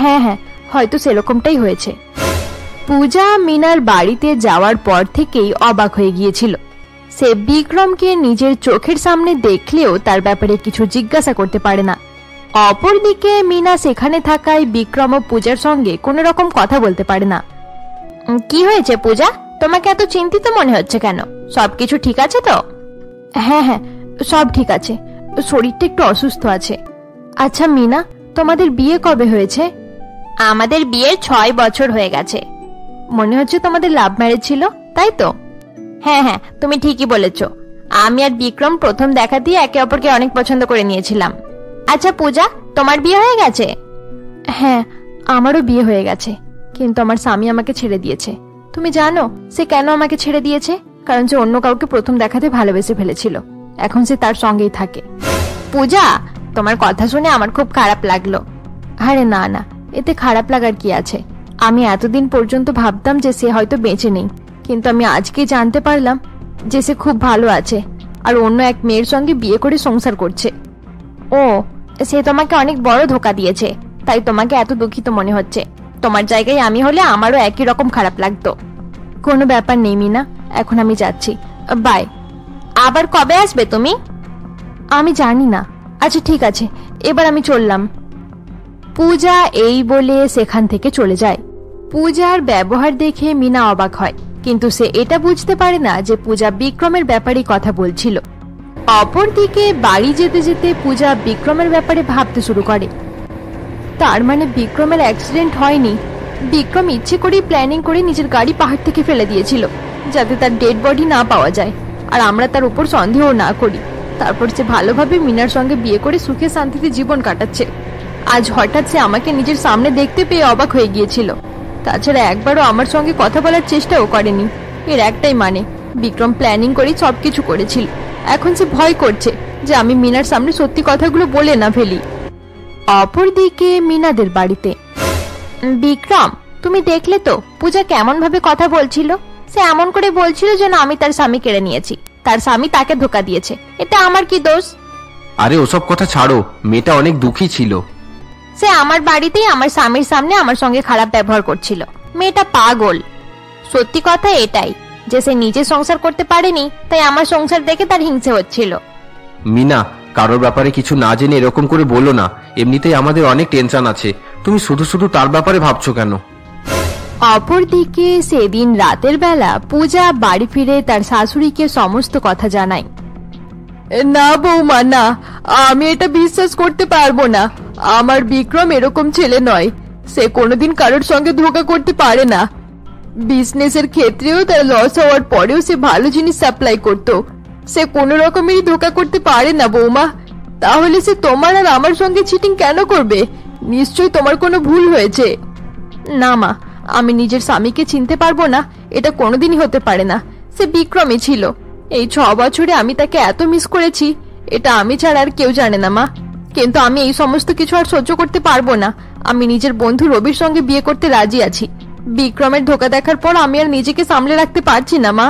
হ্যাঁ হ্যাঁ, হয়তো সেরকমটাই হয়েছে। পূজা মিনার বাড়িতে যাওয়ার পর থেকেই অবাক হয়ে গিয়েছিল। সে বিক্রমকে নিজের চোখের সামনে দেখলেও তার ব্যাপারে কিছু জিজ্ঞাসা করতে পারে না। অপরদিকে মিনা সেখানে থাকায় বিক্রম ও পূজার সঙ্গে কোনো রকম কথা বলতে পারে না। কি হয়েছে পূজা, তোমাকে এত চিন্তিত মনে হচ্ছে কেন? সবকিছু ঠিক আছে তো? হ্যাঁ হ্যাঁ, সব ঠিক আছে, শরীরটা একটু অসুস্থ আছে। আচ্ছা মিনা, তোমাদের বিয়ে কবে হয়েছে? আমাদের বিয়ের 6 বছর হয়ে গেছে। মনে হচ্ছে তোমাদের লাভ ম্যারেজ ছিল, তাই তো? হ্যাঁ হ্যাঁ, তুমি ঠিকই বলেছ। আমি আর বিক্রম প্রথম দেখা দিয়ে একে অপরকে অনেক পছন্দ করে নিয়েছিলাম। আচ্ছা পূজা, তোমার বিয়ে হয়ে গেছে? হ্যাঁ, আমারও বিয়ে হয়ে গেছে, কিন্তু আমার স্বামী আমাকে ছেড়ে দিয়েছে। তুমি জানো সে কেন আমাকে ছেড়ে দিয়েছে? কারণ সে অন্য কাউকে প্রথম দেখাতে ভালোবেসে ফেলেছিল। এখন সে তার সঙ্গেই থাকে। পূজা, তোমার কথা শুনে আমার খুব খারাপ লাগলো। আরে না না, এতে খারাপ লাগার কি আছে? আমি এতদিন পর্যন্ত ভাবতাম যে সে হয়তো বেঁচে নেই, কিন্তু আমি আজকে জানতে পারলাম যে সে খুব ভালো আছে আর অন্য এক মেয়ের সঙ্গে বিয়ে করে সংসার করছে। ও, সে তোমাকে অনেক বড় ধোঁকা দিয়েছে, তাই তোমাকে এত দুঃখিত মনে হচ্ছে। তোমার জায়গায় আমি হলে আমারও একই রকম খারাপ লাগতো। কোনো ব্যাপার নেই মিনা, এখন আমি যাচ্ছি, বাই। আবার কবে আসবে তুমি? আমি জানি না। আচ্ছা ঠিক আছে, এবার আমি চললাম। পূজা এই বলে সেখান থেকে চলে যায়। পূজার ব্যবহার দেখে মিনা অবাক হয়, কিন্তু সে এটা বুঝতে পারে না যে পূজা বিক্রমের ব্যাপারে কথা বলছিল। অপরদিকে বাড়ি যেতে যেতে পূজা বিক্রমের ব্যাপারে ভাবতে শুরু করে। তার মানে বিক্রমের অ্যাক্সিডেন্ট হয়নি। বিক্রম ইচ্ছে করেই প্ল্যানিং করে নিজের গাড়ি পাহাড় থেকে ফেলে দিয়েছিল, যাতে তার ডেড বডি না পাওয়া যায় আর আমরা তার উপর সন্দেহ না করি। তারপর সে ভালোভাবে মিনার সঙ্গে বিয়ে করে সুখে শান্তিতে জীবন কাটাচ্ছে। আজ হঠাৎ সে আমাকে নিজের সামনে দেখতে পেয়ে অবাক হয়ে গিয়েছিল। তাছাড়া একবারও আমার সঙ্গে কথা বলার চেষ্টাও করেনি। এর একটাই মানে, বিক্রম প্ল্যানিং করেই সবকিছু করেছিল। এখন সে ভয় করছে যে আমি মিনার সামনে সত্যি কথাগুলো বলে না ফেলি। অপরদিকে মিনাদের বাড়িতে। বিক্রম, তুমি দেখলে তো পূজা কেমন ভাবে কথা বলছিল? সে এমন করে বলছিল যেন আমি তার স্বামী কেড়ে নিয়েছি, তার স্বামী তাকে ধোঁকা দিয়েছে। এটা আমার কি দোষ? আরে ওসব কথা ছাড়ো, মেয়েটা অনেক দুঃখী ছিল। সে আমার বাড়িতেই আমার স্বামীর সামনে আমার সঙ্গে খারাপ ব্যবহার করছিল। মেয়েটা পাগল। সত্যি কথা এটাই যে সে নিজে সংসার করতে পারেনি, তাই আমার সংসার দেখে তার হিংসে হচ্ছিল। মিনা, কারোর ব্যাপারে কিছু না জেনে এরকম করে বলো না। এমনিতেই আমাদের অনেক টেনশন আছে, তুমি শুধু শুধু তার ব্যাপারে ভাবছো কেন? অপরদিকে সেদিন রাতের বেলা পূজা বাড়ি ফিরে তার শাশুড়িকে সমস্ত কথা জানায়। না বৌমা, না, আমি এটা বিশ্বাস করতে পারবো না। আমার বিক্রম এরকম ছেলে নয়। সে কোনোদিন কারোর সঙ্গে ধোঁকা করতে পারে না। বিজনেসের ক্ষেত্রেও তার লস হওয়ার পরেও সে ভালো জিনিস সাপ্লাই করত। সে কোনো রকমেরই ধোঁকা করতে পারে না বৌমা। তাহলে সে তোমার আর আমার সঙ্গে চিটিং কেন করবে? নিশ্চয়ই তোমার কোনো ভুল হয়েছে। না মা, আমি নিজের স্বামীকে চিনতে পারবো না, এটা কোনোদিনই হতে পারে না। সে বিক্রমই ছিল। এই 6 বছরে আমি তাকে এত মিস করেছি, এটা আমি ছাড়া আর কেউ জানে না মা। কিন্তু আমি এই সমস্ত কিছু আর সহ্য করতে পারবো না। আমি নিজের বন্ধু রবির সঙ্গে বিয়ে করতে রাজি আছি। বিক্রমের ধোঁকা দেখার পর আমি আর নিজেকে সামলে রাখতে পারছি না মা।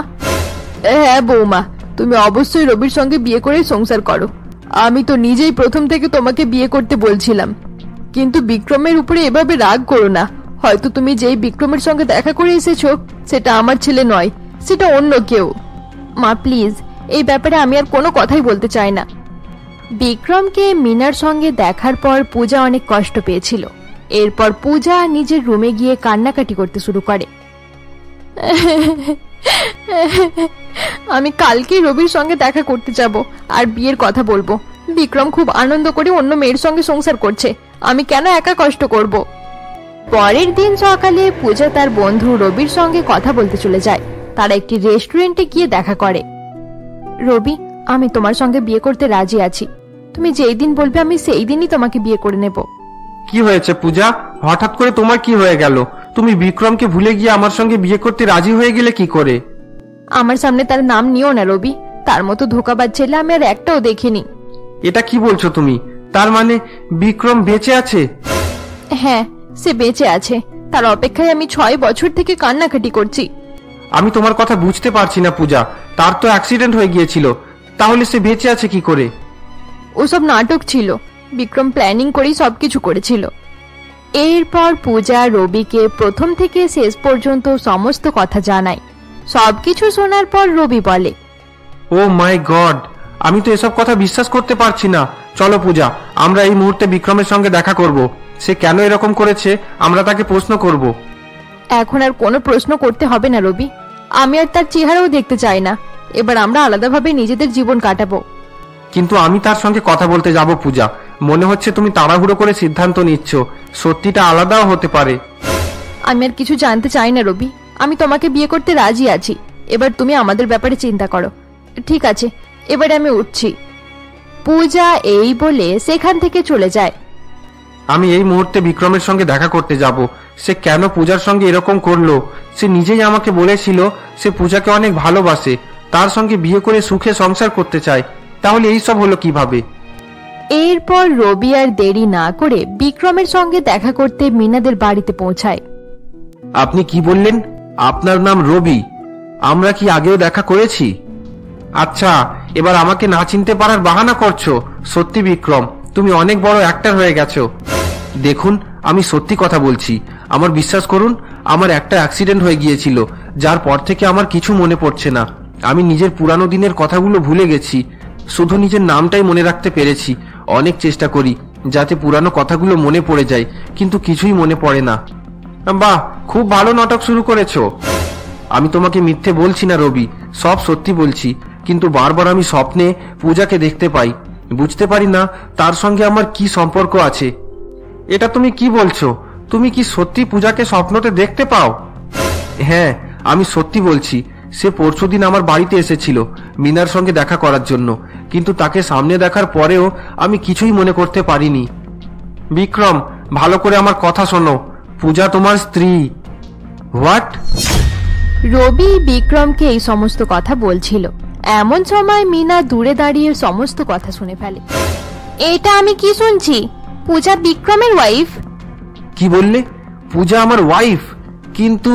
হ্যাঁ বৌমা, তুমি অবশ্যই রবির সঙ্গে বিয়ে করে সংসার করো। আমি তো নিজেই প্রথম থেকে তোমাকে বিয়ে করতে বলছিলাম, কিন্তু বিক্রমের উপরে এভাবে রাগ করো না। হয়তো তুমি যেই বিক্রমের সঙ্গে দেখা করে এসেছো সেটা আমার ছেলে নয়, সেটা অন্য কেউ। মা প্লিজ, এই ব্যাপারে আমি আর কোনো কথাই বলতে চাই না। বিক্রমকে মিনার সঙ্গে দেখার পর পূজা অনেক কষ্ট পেয়েছিল। এরপর পূজা নিজের রুমে গিয়ে কান্নাকাটি করতে শুরু করে। আমি কালকেই রবির সঙ্গে দেখা করতে যাব আর বিয়ের কথা বলবো। বিক্রম খুব আনন্দ করে অন্য মেয়ের সঙ্গে সংসার করছে, আমি কেন একা কষ্ট করব? পরের দিন সকালে পূজা তার বন্ধু রবির সঙ্গে কথা বলতে চলে যায়। তারা একটি রেস্টুরেন্টে গিয়ে দেখা করে। রবি, আমি তোমার সঙ্গে বিয়ে করতে রাজি আছি। তুমি যেই দিন বলবে আমি সেই দিনই তোমাকে বিয়ে করে নেব। কি হয়েছে পূজা, হঠাৎ করে তোমার কি হয়ে গেল? তুমি বিক্রমকে ভুলে গিয়ে আমার সঙ্গে বিয়ে করতে রাজি হয়ে গেলে কি করে? আমার সামনে তার নাম নিও না রবি। তার মতো ধোঁকাবাজ ছেলে আমি আর একটাও দেখিনি। এটা কি বলছো তুমি? তার মানে বিক্রম বেঁচে আছে? হ্যাঁ, সে বেঁচে আছে। তার অপেক্ষায় আমি 6 বছর থেকে কান্নাকাটি করছি। আমি তোমার কথা বুঝতে পারছি না পূজা। তার তো অ্যাক্সিডেন্ট হয়ে গিয়েছিল, তাহলে সে বেঁচে আছে কি করে? ওসব নাটক ছিল, বিক্রম প্ল্যানিং করেই সবকিছু করেছিল। এরপর পূজা রবিকে প্রথম থেকে শেষ পর্যন্ত সমস্ত কথা জানায়। সবকিছু শোনার পর রবি বলে, ও মাই গড, আমি তো এসব কথা বিশ্বাস করতে পারছি না। চলো পূজা, আমরা এই মুহূর্তে বিক্রমের সঙ্গে দেখা করব। সে কেন এরকম করেছে আমরা তাকে প্রশ্ন করব। এখন আর কোনো প্রশ্ন করতে হবে না রবি, আমি আর তার চেহারাও দেখতে চাই না। এবার আমরা আলাদাভাবে নিজেদের জীবন কাটাবো। কিন্তু আমি তার সঙ্গে কথা বলতে যাব পূজা। মনে হচ্ছে তুমি তাড়াহুড়ো করে সিদ্ধান্ত নিচ্ছ, সত্যিটা আলাদাও হতে পারে। আমি আর কিছু জানতে চাই না রবি, আমি তোমাকে বিয়ে করতে রাজি আছি। এবার তুমি আমাদের ব্যাপারে চিন্তা করো। ঠিক আছে, এবারে আমি উঠছি। পূজা এই বলে সেখান থেকে চলে যায়। আমি এই মুহূর্তে বিক্রমের সঙ্গে দেখা করতে যাব। সে কেন পূজার সঙ্গে এরকম করলো? সে নিজেই আমাকে বলেছিল সে পূজাকে অনেক ভালোবাসে, তার সঙ্গে বিয়ে করে সুখে সংসার করতে চায়। তাহলে এই সব হলো কিভাবে? এরপর রবি আর দেরি না করে বিক্রমের সঙ্গে দেখা করতে মিনাদের বাড়িতে পৌঁছায়। আপনি কি বললেন? আপনার নাম রবি? আমরা কি আগেও দেখা করেছি? আচ্ছা, এবার আমাকে না চিনতে পারার বাহানা করছো? সত্যি বিক্রম, তুমি অনেক বড় অ্যাক্টর হয়ে গেছো। দেখুন, আমি সত্যি কথা বলছি, আমার বিশ্বাস করুন। আমার একটা অ্যাক্সিডেন্ট হয়ে গিয়েছিল, যার পর থেকে আমার কিছু মনে পড়ছে না। আমি নিজের পুরানো দিনের কথাগুলো ভুলে গেছি, শুধু নিজের নামটাই মনে রাখতে পেরেছি। অনেক চেষ্টা করি যাতে পুরানো কথাগুলো মনে পড়ে যায়, কিন্তু কিছুই মনে পড়ে না। বাহ, খুব ভালো নাটক শুরু করেছো। আমি তোমাকে মিথ্যে বলছি না রবি, সব সত্যি বলছি। কিন্তু বারবার আমি স্বপ্নে পূজাকে দেখতে পাই, বুঝতে পারি না তার সঙ্গে আমার কি সম্পর্ক আছে। এটা তুমি কি বলছো? তুমি কি সত্যি পূজাকে স্বপ্নতে দেখতে পাও? হ্যাঁ, আমি সত্যি বলছি। সে পরশুদিন আমার বাড়িতে এসেছিল মিনার সঙ্গে দেখা করার জন্য, কিন্তু তাকে সামনে দেখার পরেও আমি কিছুই মনে করতে পারিনি। বিক্রম, ভালো করে আমার কথা শোনো, পূজা তোমার স্ত্রী। হোয়াট? রবি বিক্রমকে এই সমস্ত কথা বলছিল। এমন সময় মিনা দূরে দাঁড়িয়ে সমস্ত কথা শুনে ফেলে। এটা আমি কি শুনছি? পূজা বিক্রমের ওয়াইফ? কি বললে? পূজা আমার ওয়াইফ? কিন্তু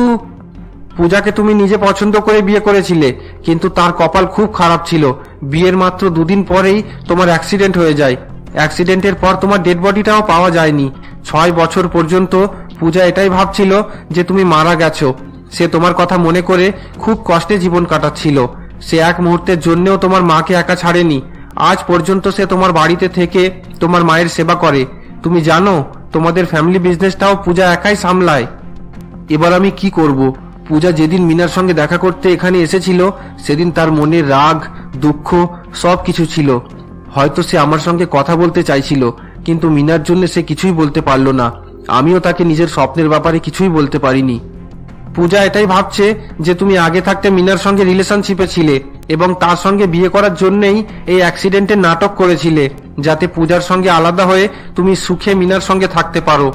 পূজাকে তুমি নিজে পছন্দ করে বিয়ে করেছিলে, কিন্তু তার কপাল খুব খারাপ ছিল। বিয়ের মাত্র দুদিন পরেই তোমার অ্যাক্সিডেন্ট হয়ে যায়। অ্যাক্সিডেন্টের পর তোমার ডেড বডিটাও পাওয়া যায়নি। 6 বছর পর্যন্ত পূজা এটাই ভাবছিল যে তুমি মারা গেছো। সে তোমার কথা মনে করে খুব কষ্টে জীবন কাটাচ্ছিল। সে এক মুহূর্তের জন্যও তোমার মাকে একা ছাড়েনি। আজ পর্যন্ত সে তোমার বাড়িতে থেকে তোমার মায়ের সেবা করে। তুমি জানো, তোমাদের ফ্যামিলি বিজনেসটাও পূজা একাই সামলায়। এবার আমি কি করব? পূজা যেদিন মিনার সঙ্গে দেখা করতে এখানে এসেছিল, সেদিন তার মনে রাগ, দুঃখ সবকিছু ছিল। হয়তো সে আমার সঙ্গে কথা বলতে চাইছিল, কিন্তু মিনার জন্য সে কিছুই বলতে পারলো না। আমিও তাকে নিজের স্বপ্নের ব্যাপারে কিছুই বলতে পারিনি। পূজা এটাই ভাবছে যে তুমি আগে থাকতে মিনার সঙ্গে রিলেশনশিপে ছিলে এবং তার সঙ্গে বিয়ে করার জন্যই এই অ্যাক্সিডেন্টের নাটক করেছিলে, যাতে পূজার সঙ্গে আলাদা হয়ে তুমি সুখে মিনার সঙ্গে থাকতে পারো।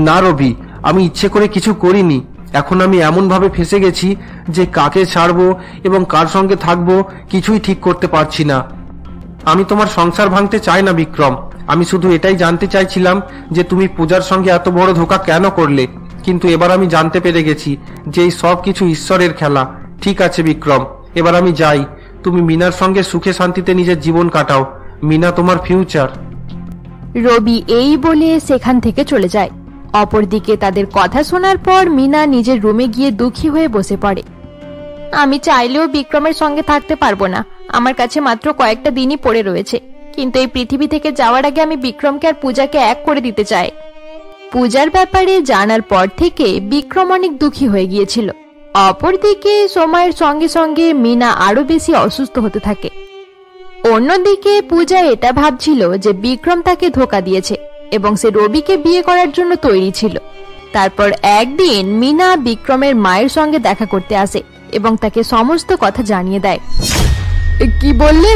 না রবি, আমি ইচ্ছে করে কিছু করিনি। এখন আমি এমন ভাবে ফেসে গেছি যে কাকে ছাড়বো এবং কার সঙ্গে থাকবো কিছুই ঠিক করতে পারছি না। আমি তোমার সংসার ভাঙতে চাই না বিক্রম। আমি শুধু এটাই জানতে চাইছিলাম যে তুমি পূজার সঙ্গে এত বড় ধোঁকা কেন করলে। কিন্তু এবার আমি জানতে পেরে গেছি যে এই সব কিছু ঈশ্বরের খেলা। ঠিক আছে বিক্রম, এবার আমি যাই। তুমি মিনার সঙ্গে সুখে শান্তিতে নিজের জীবন কাটাও। মিনা তোমার ফিউচার। রবি এই বলে সেখান থেকে চলে যায়। অপরদিকে তাদের কথা শোনার পর মিনা নিজের রুমে গিয়ে দুঃখী হয়ে বসে পড়ে। আমি চাইলেও বিক্রমের সঙ্গে থাকতে পারবো না। আমার কাছে মাত্র কয়েকটা দিনই পড়ে রয়েছে, কিন্তু এই পৃথিবী থেকে যাওয়ার আগে আমি বিক্রমকে আর পূজাকে এক করে দিতে চাই। পূজার ব্যাপারে জানার পর থেকে বিক্রম অনেক দুঃখী হয়ে গিয়েছিল। অপরদিকে সময়ের সঙ্গে সঙ্গে মিনা আরো বেশি অসুস্থ হতে থাকে। অন্যদিকে পূজা এটা ভাবছিল যে বিক্রম তাকে ধোঁকা দিয়েছে এবং সে রবিকে বিয়ে করার জন্য তৈরি ছিল। তারপর একদিন মিনা বিক্রমের মায়ের সঙ্গে দেখা করতে আসে এবং তাকে সমস্ত কথা জানিয়ে দেয়। কি বললে?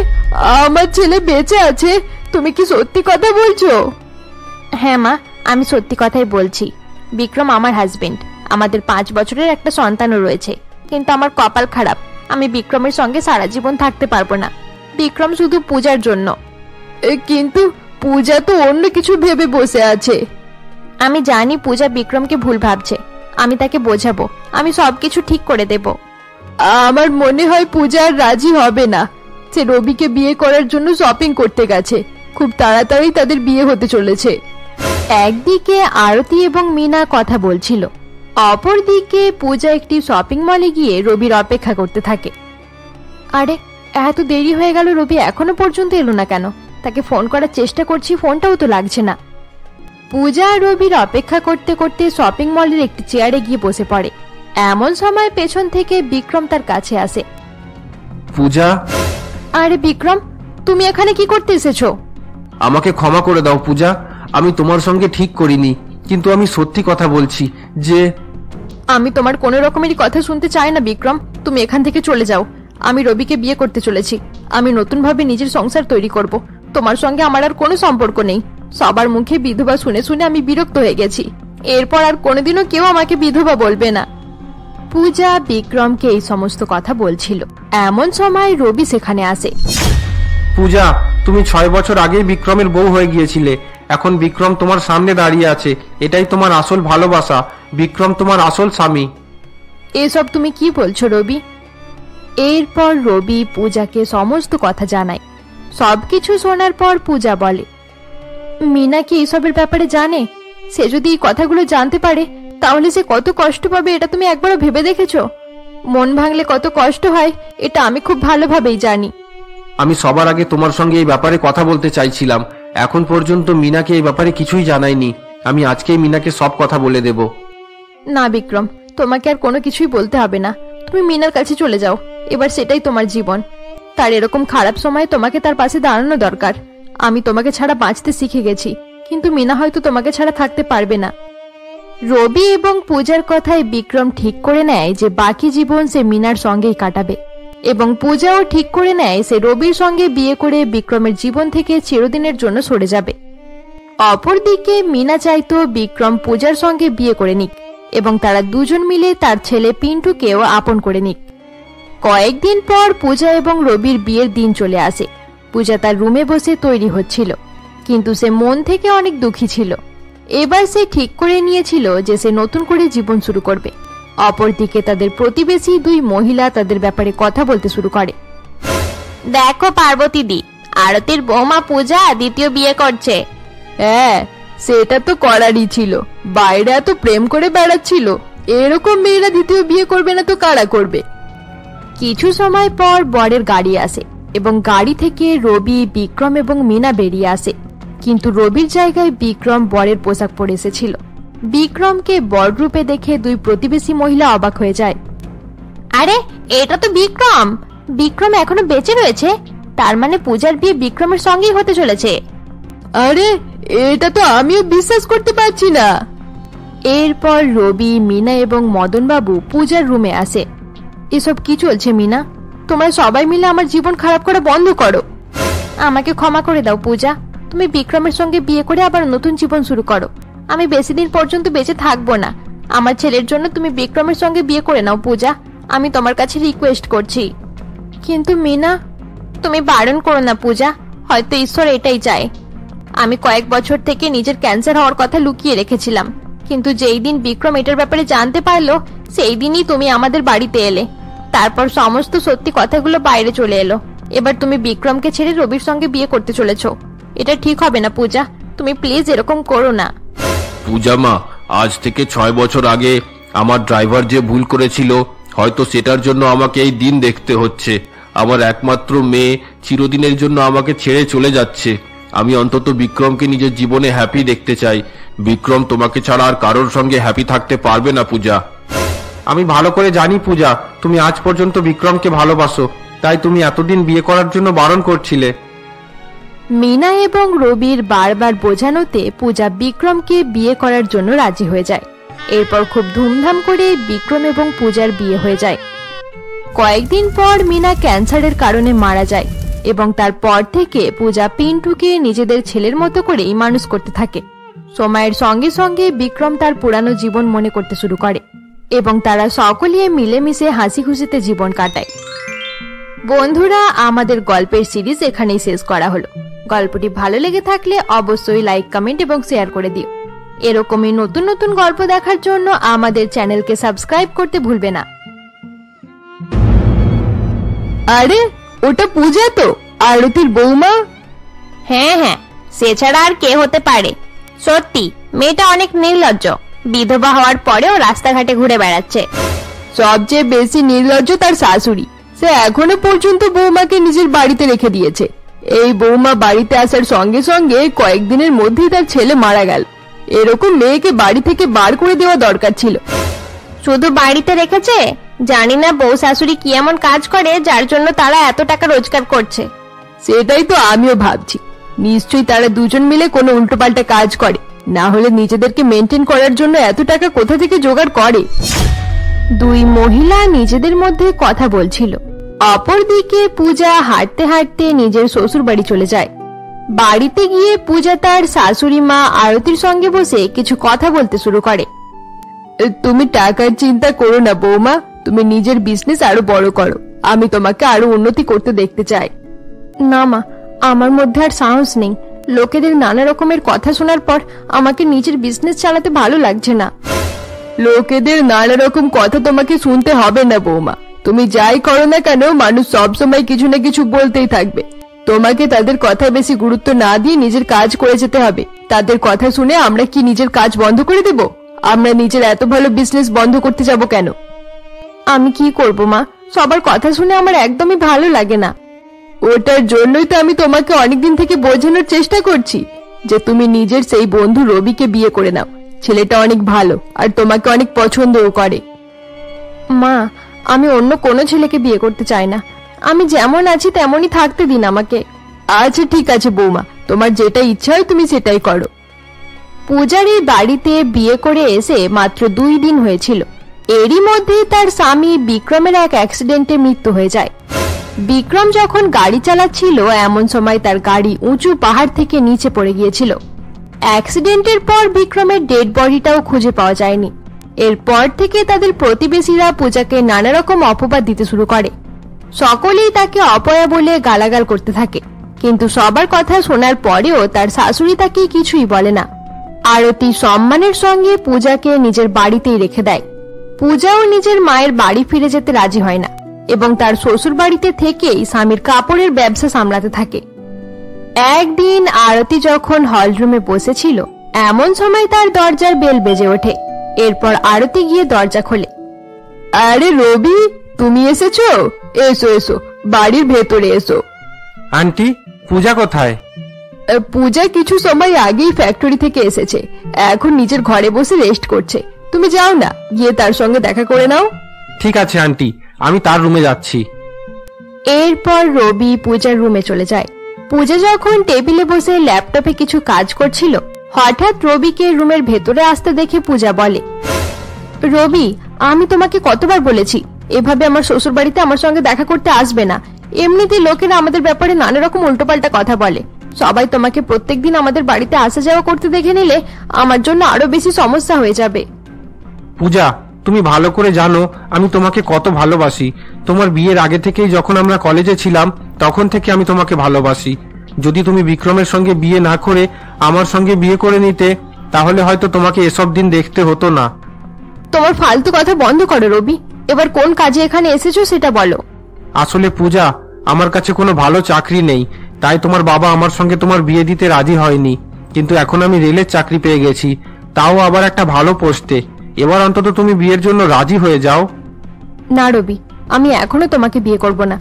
আমার ছেলে বেঁচে আছে? তুমি কি সত্যি কথা বলছো? হ্যাঁ মা, আমি সত্যি কথাই বলছি। বিক্রম আমার হাজবেন্ড। আমাদের 5 বছরের একটা সন্তানও রয়েছে। কিন্তু আমার কপাল খারাপ, আমি বিক্রমের সঙ্গে সারা জীবন থাকতে পারবো না। বিক্রম শুধু পূজার জন্য। কিন্তু পূজা তো অন্য কিছু ভেবে বসে আছে। আমি জানি পূজা বিক্রমকে ভুল ভাবছে। আমি তাকে বোঝাবো, আমি সবকিছু ঠিক করে দেব। আমার মনে হয় পূজা আর রাজি হবে না। সে রবিকে বিয়ে করার জন্য শপিং করতে গেছে। খুব তাড়াতাড়ি তাদের বিয়ে হতে চলেছে। একদিকে আরতি এবং মিনা কথা বলছিল, অপরদিকে পূজা একটি শপিং মলে গিয়ে রবির অপেক্ষা করতে থাকে। আরে এত দেরি হয়ে গেল, রবি এখনো পর্যন্ত এলো না কেন? তাকে ফোন করার চেষ্টা করছি, ফোনটাও তো লাগছে না। পূজা রবির অপেক্ষা করতে করতে শপিং মলের একটি চেয়ারে গিয়ে বসে পড়ে। এমন সময় পেছন থেকে বিক্রম তার কাছে আসে। পূজা, আরে বিক্রম, তুমি এখানে কি করতে এসেছো? আমাকে ক্ষমা করে দাও পূজা, আমি তোমার সঙ্গে ঠিক করিনি, কিন্তু আমি সত্যি কথা বলছি যে আমি তোমার কোনো রকমেরই কথা শুনতে চাই না বিক্রম। তুমি এখান থেকে চলে যাও। আমি রবিকে বিয়ে করতে চলেছি। আমি নতুন ভাবে নিজের সংসার তৈরি করব। তোমার সঙ্গে আমার আর কোনো সম্পর্ক নেই। সবার মুখে বিধবা শুনে শুনে আমি বিরক্ত হয়ে গেছি। এরপর আর কোনোদিনও কেউ আমাকে বিধবা বলবে না। পূজা বিক্রমকে এই সমস্ত কথা বলছিল, এমন সময় রবি সেখানে আসে। পূজা, তুমি 6 বছর আগেই বিক্রমের বউ হয়ে গিয়েছিলে। এখন বিক্রম তোমার সামনে দাঁড়িয়ে আছে। এটাই তোমার আসল ভালোবাসা। বিক্রম তোমার আসল স্বামী। এসব তুমি কি বলছো রবি? এরপর রবি পূজাকে সমস্ত কথা জানায়। সবকিছু শোনার পর পূজা বলে, মিনা কি এসবের ব্যাপারে জানে? সে যদি এই কথাগুলো জানতে পারে তাহলে সে কত কষ্ট পাবে, এটা তুমি একবারও ভেবে দেখেছো? মন ভাঙলে কত কষ্ট হয় এটা আমি খুব ভালোভাবেই জানি। আমি সবার আগে তোমার সঙ্গে এই ব্যাপারে কথা বলতে চাইছিলাম। এখন পর্যন্ত মিনাকে এই ব্যাপারে কিছুই জানাইনি। আমি আজকেই মিনাকে সব কথা বলে দেব। না বিক্রম, তোমাকে আর কোনো কিছুই বলতে হবে না। তুমি মিনার কাছে চলে যাও। এবার সেটাই তোমার জীবন। তার এরকম খারাপ সময় তোমাকে তার পাশে দাঁড়ানো দরকার। আমি তোমাকে ছাড়া বাঁচতে শিখে গেছি, কিন্তু মিনা হয়তো তোমাকে ছাড়া থাকতে পারবে না। রবি এবং পূজার কথায় বিক্রম ঠিক করে নেয় যে বাকি জীবন সে মিনার সঙ্গেই কাটাবে, এবং পূজাও ঠিক করে নেয় সে রবির সঙ্গে বিয়ে করে বিক্রমের জীবন থেকে চিরদিনের জন্য সরে যাবে। অপরদিকে মিনা চাইতো বিক্রম পূজার সঙ্গে বিয়ে করে নিক এবং তারা দুজন মিলে তার ছেলে পিন্টুকেও আপন করে নিক। কয়েকদিন পর পূজা এবং রবির বিয়ের দিন চলে আসে। পূজা তার রুমে বসে তৈরি হচ্ছিল, কিন্তু সে মন থেকে অনেক দুঃখী ছিল। এবার সে ঠিক করে নিয়েছিল যে সে নতুন করে জীবন শুরু করবে। অপরদিকে তাদের প্রতিবেশী দুই মহিলা তাদের ব্যাপারে কথা বলতে শুরু করে। দেখো পার্বতী দি, আরতির বৌমা পূজা দ্বিতীয় বিয়ে করছে। হ্যাঁ, সেটা তো করারই ছিল। বাইরে এত প্রেম করে বেড়াচ্ছিল, এরকম মেয়েরা দ্বিতীয় বিয়ে করবে না তো কারা করবে? কিছু সময় পর বরের গাড়ি আসে এবং গাড়ি থেকে রবি, বিক্রম এবং মিনা বেরিয়ে আসে। কিন্তু রবির জায়গায় বিক্রম বরের পোশাক পরে এসেছিল। বিক্রমকে বররূপে দেখে দুই প্রতিবেশী মহিলা অবাক হয়ে যায়। আরে এটা তো বিক্রম! বিক্রম এখনো বেঁচে রয়েছে, তার মানে পূজার বিয়ে বিক্রমের সঙ্গেই হতে চলেছে। আরে এটা তো আমিও বিশ্বাস করতে পারছি না। এরপর রবি, মিনা এবং মদন বাবু পূজার রুমে আসে। এসব কি চলছে মিনা? তোমরা সবাই মিলে আমার জীবন খারাপ করা বন্ধ করো। আমাকে ক্ষমা করে দাও পূজা, তুমি বিক্রমের সঙ্গে বিয়ে করে আবার নতুন জীবন শুরু করো। আমি বেশি দিন পর্যন্ত বেঁচে থাকবো না। আমার ছেলের জন্য তুমি বিক্রমের সঙ্গে বিয়ে করে নাও পূজা, আমি তোমার কাছে রিকোয়েস্ট করছি। কিন্তু মিনা, তুমি বারণ করো না পূজা, হয়তো ঈশ্বর এটাই চায়। আমি কয়েক বছর থেকে নিজের ক্যান্সার হওয়ার কথা লুকিয়ে রেখেছিলাম, কিন্তু যেই দিন বিক্রম এটার ব্যাপারে জানতে পারলো সেই দিনই তুমি আমাদের বাড়িতে এলে। তারপর সমস্ত সত্যি কথাগুলো বাইরে চলে এলো। এবার তুমি বিক্রমকে ছেড়ে রবির সঙ্গে বিয়ে করতে চলেছো। এটা ঠিক হবে না পূজা, তুমি প্লিজ এরকম করো না। পূজা মা, আজ থেকে 6 বছর আগে আমার ড্রাইভার যে ভুল করেছিল, হয়তো সেটার জন্য আমাকে এই দিন দেখতে হচ্ছে। আমার একমাত্র মেয়ে চিরদিনের জন্য আমাকে ছেড়ে চলে যাচ্ছে। আমি অন্তত বিক্রমকে নিজের জীবনে হ্যাপি দেখতে চাই। বিক্রম তোমাকে ছাড়া আর কারোর সঙ্গে হ্যাপি থাকতে পারবে না পূজা। আমি ভালো করে জানি পূজা, তুমি আজ পর্যন্ত বিক্রমকে ভালোবাসো, তাই তুমি এতদিন বিয়ে করার জন্য বারণ করছিলে। মিনা এবং রবির বারবার বোঝানোতে পূজা বিক্রমকে বিয়ে করার জন্য রাজি হয়ে যায়। এরপর খুব ধুমধাম করে বিক্রম এবং পূজার বিয়ে হয়ে যায়। কয়েকদিন পর মিনা ক্যান্সারের কারণে মারা যায় এবং তারপর থেকে পূজা পিন্টুকে নিজেদের ছেলের মতো করেই মানুষ করতে থাকে। সময়ের সঙ্গে সঙ্গে বিক্রম তার পুরানো জীবন মনে করতে শুরু করে এবং তারা সকলে মিলেমিশে হাসি খুশিতে জীবন কাটায়। বন্ধুরা, আমাদের গল্পের সিরিজ এখানেই শেষ করা হলো। গল্পটি ভালো লেগে থাকলে অবশ্যই লাইক, কমেন্ট এবং শেয়ার করে দিও। এরকমই নতুন নতুন গল্প দেখার জন্য আমাদের চ্যানেলকে সাবস্ক্রাইব করতে ভুলবে না। আরে ওটা পূজা তো, আরতির বৌমা। হ্যাঁ হ্যাঁ, সে ছাড়া আর কে হতে পারে। সত্যি মেয়েটা অনেক নির্লজ্জ, বিধবা হওয়ার পরেও রাস্তাঘাটে ঘুরে বেড়াচ্ছে। সবচেয়ে বেশি নির্লজ্জ তার শাশুড়ি। সে এখনো পর্যন্ত বৌমাকে নিজের বাড়িতে রেখে দিয়েছে। এই বৌমা বাড়িতে আসার সঙ্গে সঙ্গে কয়েকদিনের মধ্যেই তার ছেলে মারা গেল। এরকম মেয়েকে বাড়ি থেকে বার করে দেওয়া দরকার ছিল। শুধু বাড়িতে রেখেছে, জানি না বউ শাশুড়ি কি এমন কাজ করে যার জন্য তারা এত টাকা রোজগার করছে। সেটাই তো আমিও ভাবছি। নিশ্চয়ই তারা দুজন মিলে কোনো উল্টোপাল্টা কাজ করে, না হলে নিজেদেরকে মেনটেন করার জন্য এত টাকা কোথা থেকে জোগাড় করে। দুই মহিলা নিজেদের মধ্যে কথা বলছিল। অপরদিকে পূজা হাঁটতে হাঁটতে নিজের শ্বশুর বাড়ি চলে যায়। বাড়িতে গিয়ে পূজা তার শাশুড়ি মা আরতির সঙ্গে বসে কিছু কথা বলতে শুরু করে। তুমি টাকার চিন্তা করো না বৌমা, তুমি নিজের বিজনেস আরো বড় করো। আমি তোমাকে আরো উন্নতি করতে দেখতে চাই। না মা, আমার মধ্যে আর সাহস নেই। লোকেদের নানা রকমের কথা শোনার পর আমাকে নিজের বিজনেস চালাতে ভালো লাগছে না। লোকেদের নানা রকম কথা তোমাকে শুনতে হবে না বৌমা। তুমি যাই করো না কেন, মানুষ সবসময় কিছু না কিছু বলতেই থাকবে। তোমাকে তাদের কথা বেশি গুরুত্ব না দিয়ে নিজের কাজ করে যেতে হবে। তাদের কথা শুনে আমরা কি নিজের কাজ বন্ধ করে দেব? আমরা নিজের এত ভালো বিজনেস বন্ধ করতে যাব কেন? আমি কি করব মা, সবার কথা শুনে আমার একদমই ভালো লাগে না। ওটার জন্যই তো আমি তোমাকে অনেকদিন থেকে বোঝানোর চেষ্টা করছি যে তুমি নিজের সেই বন্ধু রবিকে বিয়ে করে নাও। ছেলেটা অনেক ভালো আর তোমাকে অনেক পছন্দও করে। মা, আমি অন্য কোনো ছেলেকে বিয়ে করতে চাই না। আমি যেমন আছি তেমনই থাকতে দিন আমাকে। আচ্ছা ঠিক আছে বৌমা, তোমার যেটা ইচ্ছা হয় তুমি সেটাই করো। পূজার এই বাড়িতে বিয়ে করে এসে মাত্র 2 দিন হয়েছিল। এরই মধ্যে তার স্বামী বিক্রমের এক অ্যাক্সিডেন্টে মৃত্যু হয়ে যায়। বিক্রম যখন গাড়ি চালাচ্ছিল এমন সময় তার গাড়ি উঁচু পাহাড় থেকে নিচে পড়ে গিয়েছিল। অ্যাক্সিডেন্টের পর বিক্রমের ডেড বডিটাও খুঁজে পাওয়া যায়নি। এরপর থেকে তাদের প্রতিবেশীরা পূজাকে নানা রকম অপবাদ দিতে শুরু করে। সকলেই তাকে অপয়া বলে গালাগাল করতে থাকে, কিন্তু সবার কথা শোনার পরেও তার শাশুড়ি তাকে কিছুই বলে না। আরতি সম্মানের সঙ্গে পূজাকে নিজের বাড়িতেই রেখে দেয়। পূজাও নিজের মায়ের বাড়ি ফিরে যেতে রাজি হয় না এবং তার শ্বশুর বাড়িতে থেকেই স্বামীর কাপড়ের ব্যবসা সামলাতে থাকে। একদিন আরতি যখন হলরুমে বসেছিল এমন সময় তার দরজার বেল বেজে ওঠে। এরপর আরতি গিয়ে দরজা খোলে। আরে রবি, তুমি এসেছো? এসো এসো, বাড়ির ভেতরে এসো। আন্টি, পূজা কোথায়? পূজা কিছু সময় আগেই ফ্যাক্টরি থেকে এসেছে, এখন নিজের ঘরে বসে রেস্ট করছে। তুমি যাও না, গিয়ে তার সঙ্গে দেখা করে নাও। ঠিক আছে আন্টি, আমি তার রুমে যাচ্ছি। এরপর রবি পূজার রুমে চলে যায়। পূজা যখন টেবিলে বসে ল্যাপটপে কিছু কাজ করছিল হঠাৎ রবিকে রুমের ভেতরে আসতে দেখে পূজা বলে, রবি, আমি তোমাকে কতবার বলেছি এভাবে আমার শ্বশুর বাড়িতে আমার সঙ্গে দেখা করতে আসবে না। এমনিতেই লোকেরা আমাদের ব্যাপারে নানা রকম উল্টোপাল্টা কথা বলে। সবাই তোমাকে প্রত্যেকদিন আমাদের বাড়িতে আসা যাওয়া করতে দেখে নিলে আমার জন্য আরো বেশি সমস্যা হয়ে যাবে। পূজা, তুমি ভালো করে জানো আমি তোমাকে কত ভালোবাসি। তোমার বিয়ের আগে থেকেই যখন আমরা কলেজে ছিলাম তখন থেকে আমি তোমাকে ভালোবাসি। যদি তুমি বিক্রমের সঙ্গে বিয়ে না করে আমার সঙ্গে বিয়ে করে নিতে তাহলে হয়তো তোমাকে এসব দিন দেখতে হতো না। তোমার ফালতু কথা বন্ধ করো রবি, এবার কোন কাজে এখানে এসেছো সেটা বলো। আসলে পূজা, আমার কাছে কোনো ভালো চাকরি নেই, তাই তোমার বাবা আমার সঙ্গে তোমার বিয়ে দিতে রাজি হয়নি। কিন্তু এখন আমি রেলের চাকরি পেয়ে গেছি, তাও আবার একটা ভালো পোস্টে। এবার অন্তত তুমি বিয়ের জন্য রাজি হয়ে যাও। না রবি, আমি এখনো তোমাকে বিয়ে করব না।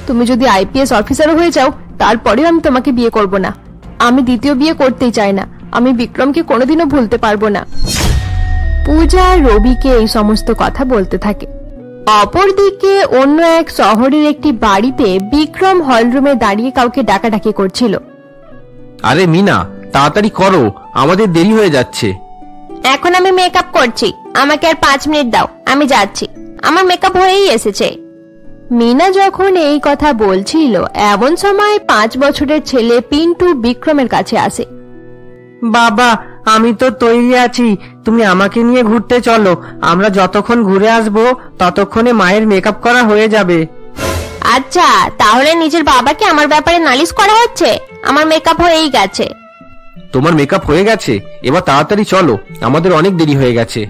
তুমি যদি আইপিএস অফিসার হয়ে যাও তারপরেও আমি তোমাকে বিয়ে করব না। আমি দ্বিতীয় বিয়ে করতেই চাই না। আমি বিক্রমকে কোনোদিনও ভুলতে পারবো না। পূজা রবিকে এই সমস্ত কথা বলতে থাকে। অপরদিকে অন্য এক শহরের একটি বাড়িতে বিক্রম হলরুমে দাঁড়িয়ে কাউকে ডাকাডাকি করছিল। আরে মিনা, তাড়াতাড়ি করো, আমাদের দেরি হয়ে যাচ্ছে। এখন আমি মেকআপ করছি, আমাকে আর 5 মিনিট দাও, আমি যাচ্ছি। আমার মেকআপ হয়েই এসেছে। মিনা যখন এই কথা বলছিল এমন সময় 5 বছরের ছেলে পিন্টু বিক্রমের কাছে আসে। বাবা, আমি তো তৈরি আছি, তুমি আমাকে নিয়ে ঘুরতে চলো। আমরা যতক্ষণ ঘুরে আসবো ততক্ষণে মায়ের মেকআপ করা হয়ে যাবে। আচ্ছা, তাহলে নিজের বাবাকে আমার ব্যাপারে নালিশ করা হচ্ছে? আমার মেকআপ হয়েই গেছে। তোমার মেকআপ হয়ে গেছে? এবার তাড়াতাড়ি চলো, আমাদের অনেক দেরি হয়ে গেছে।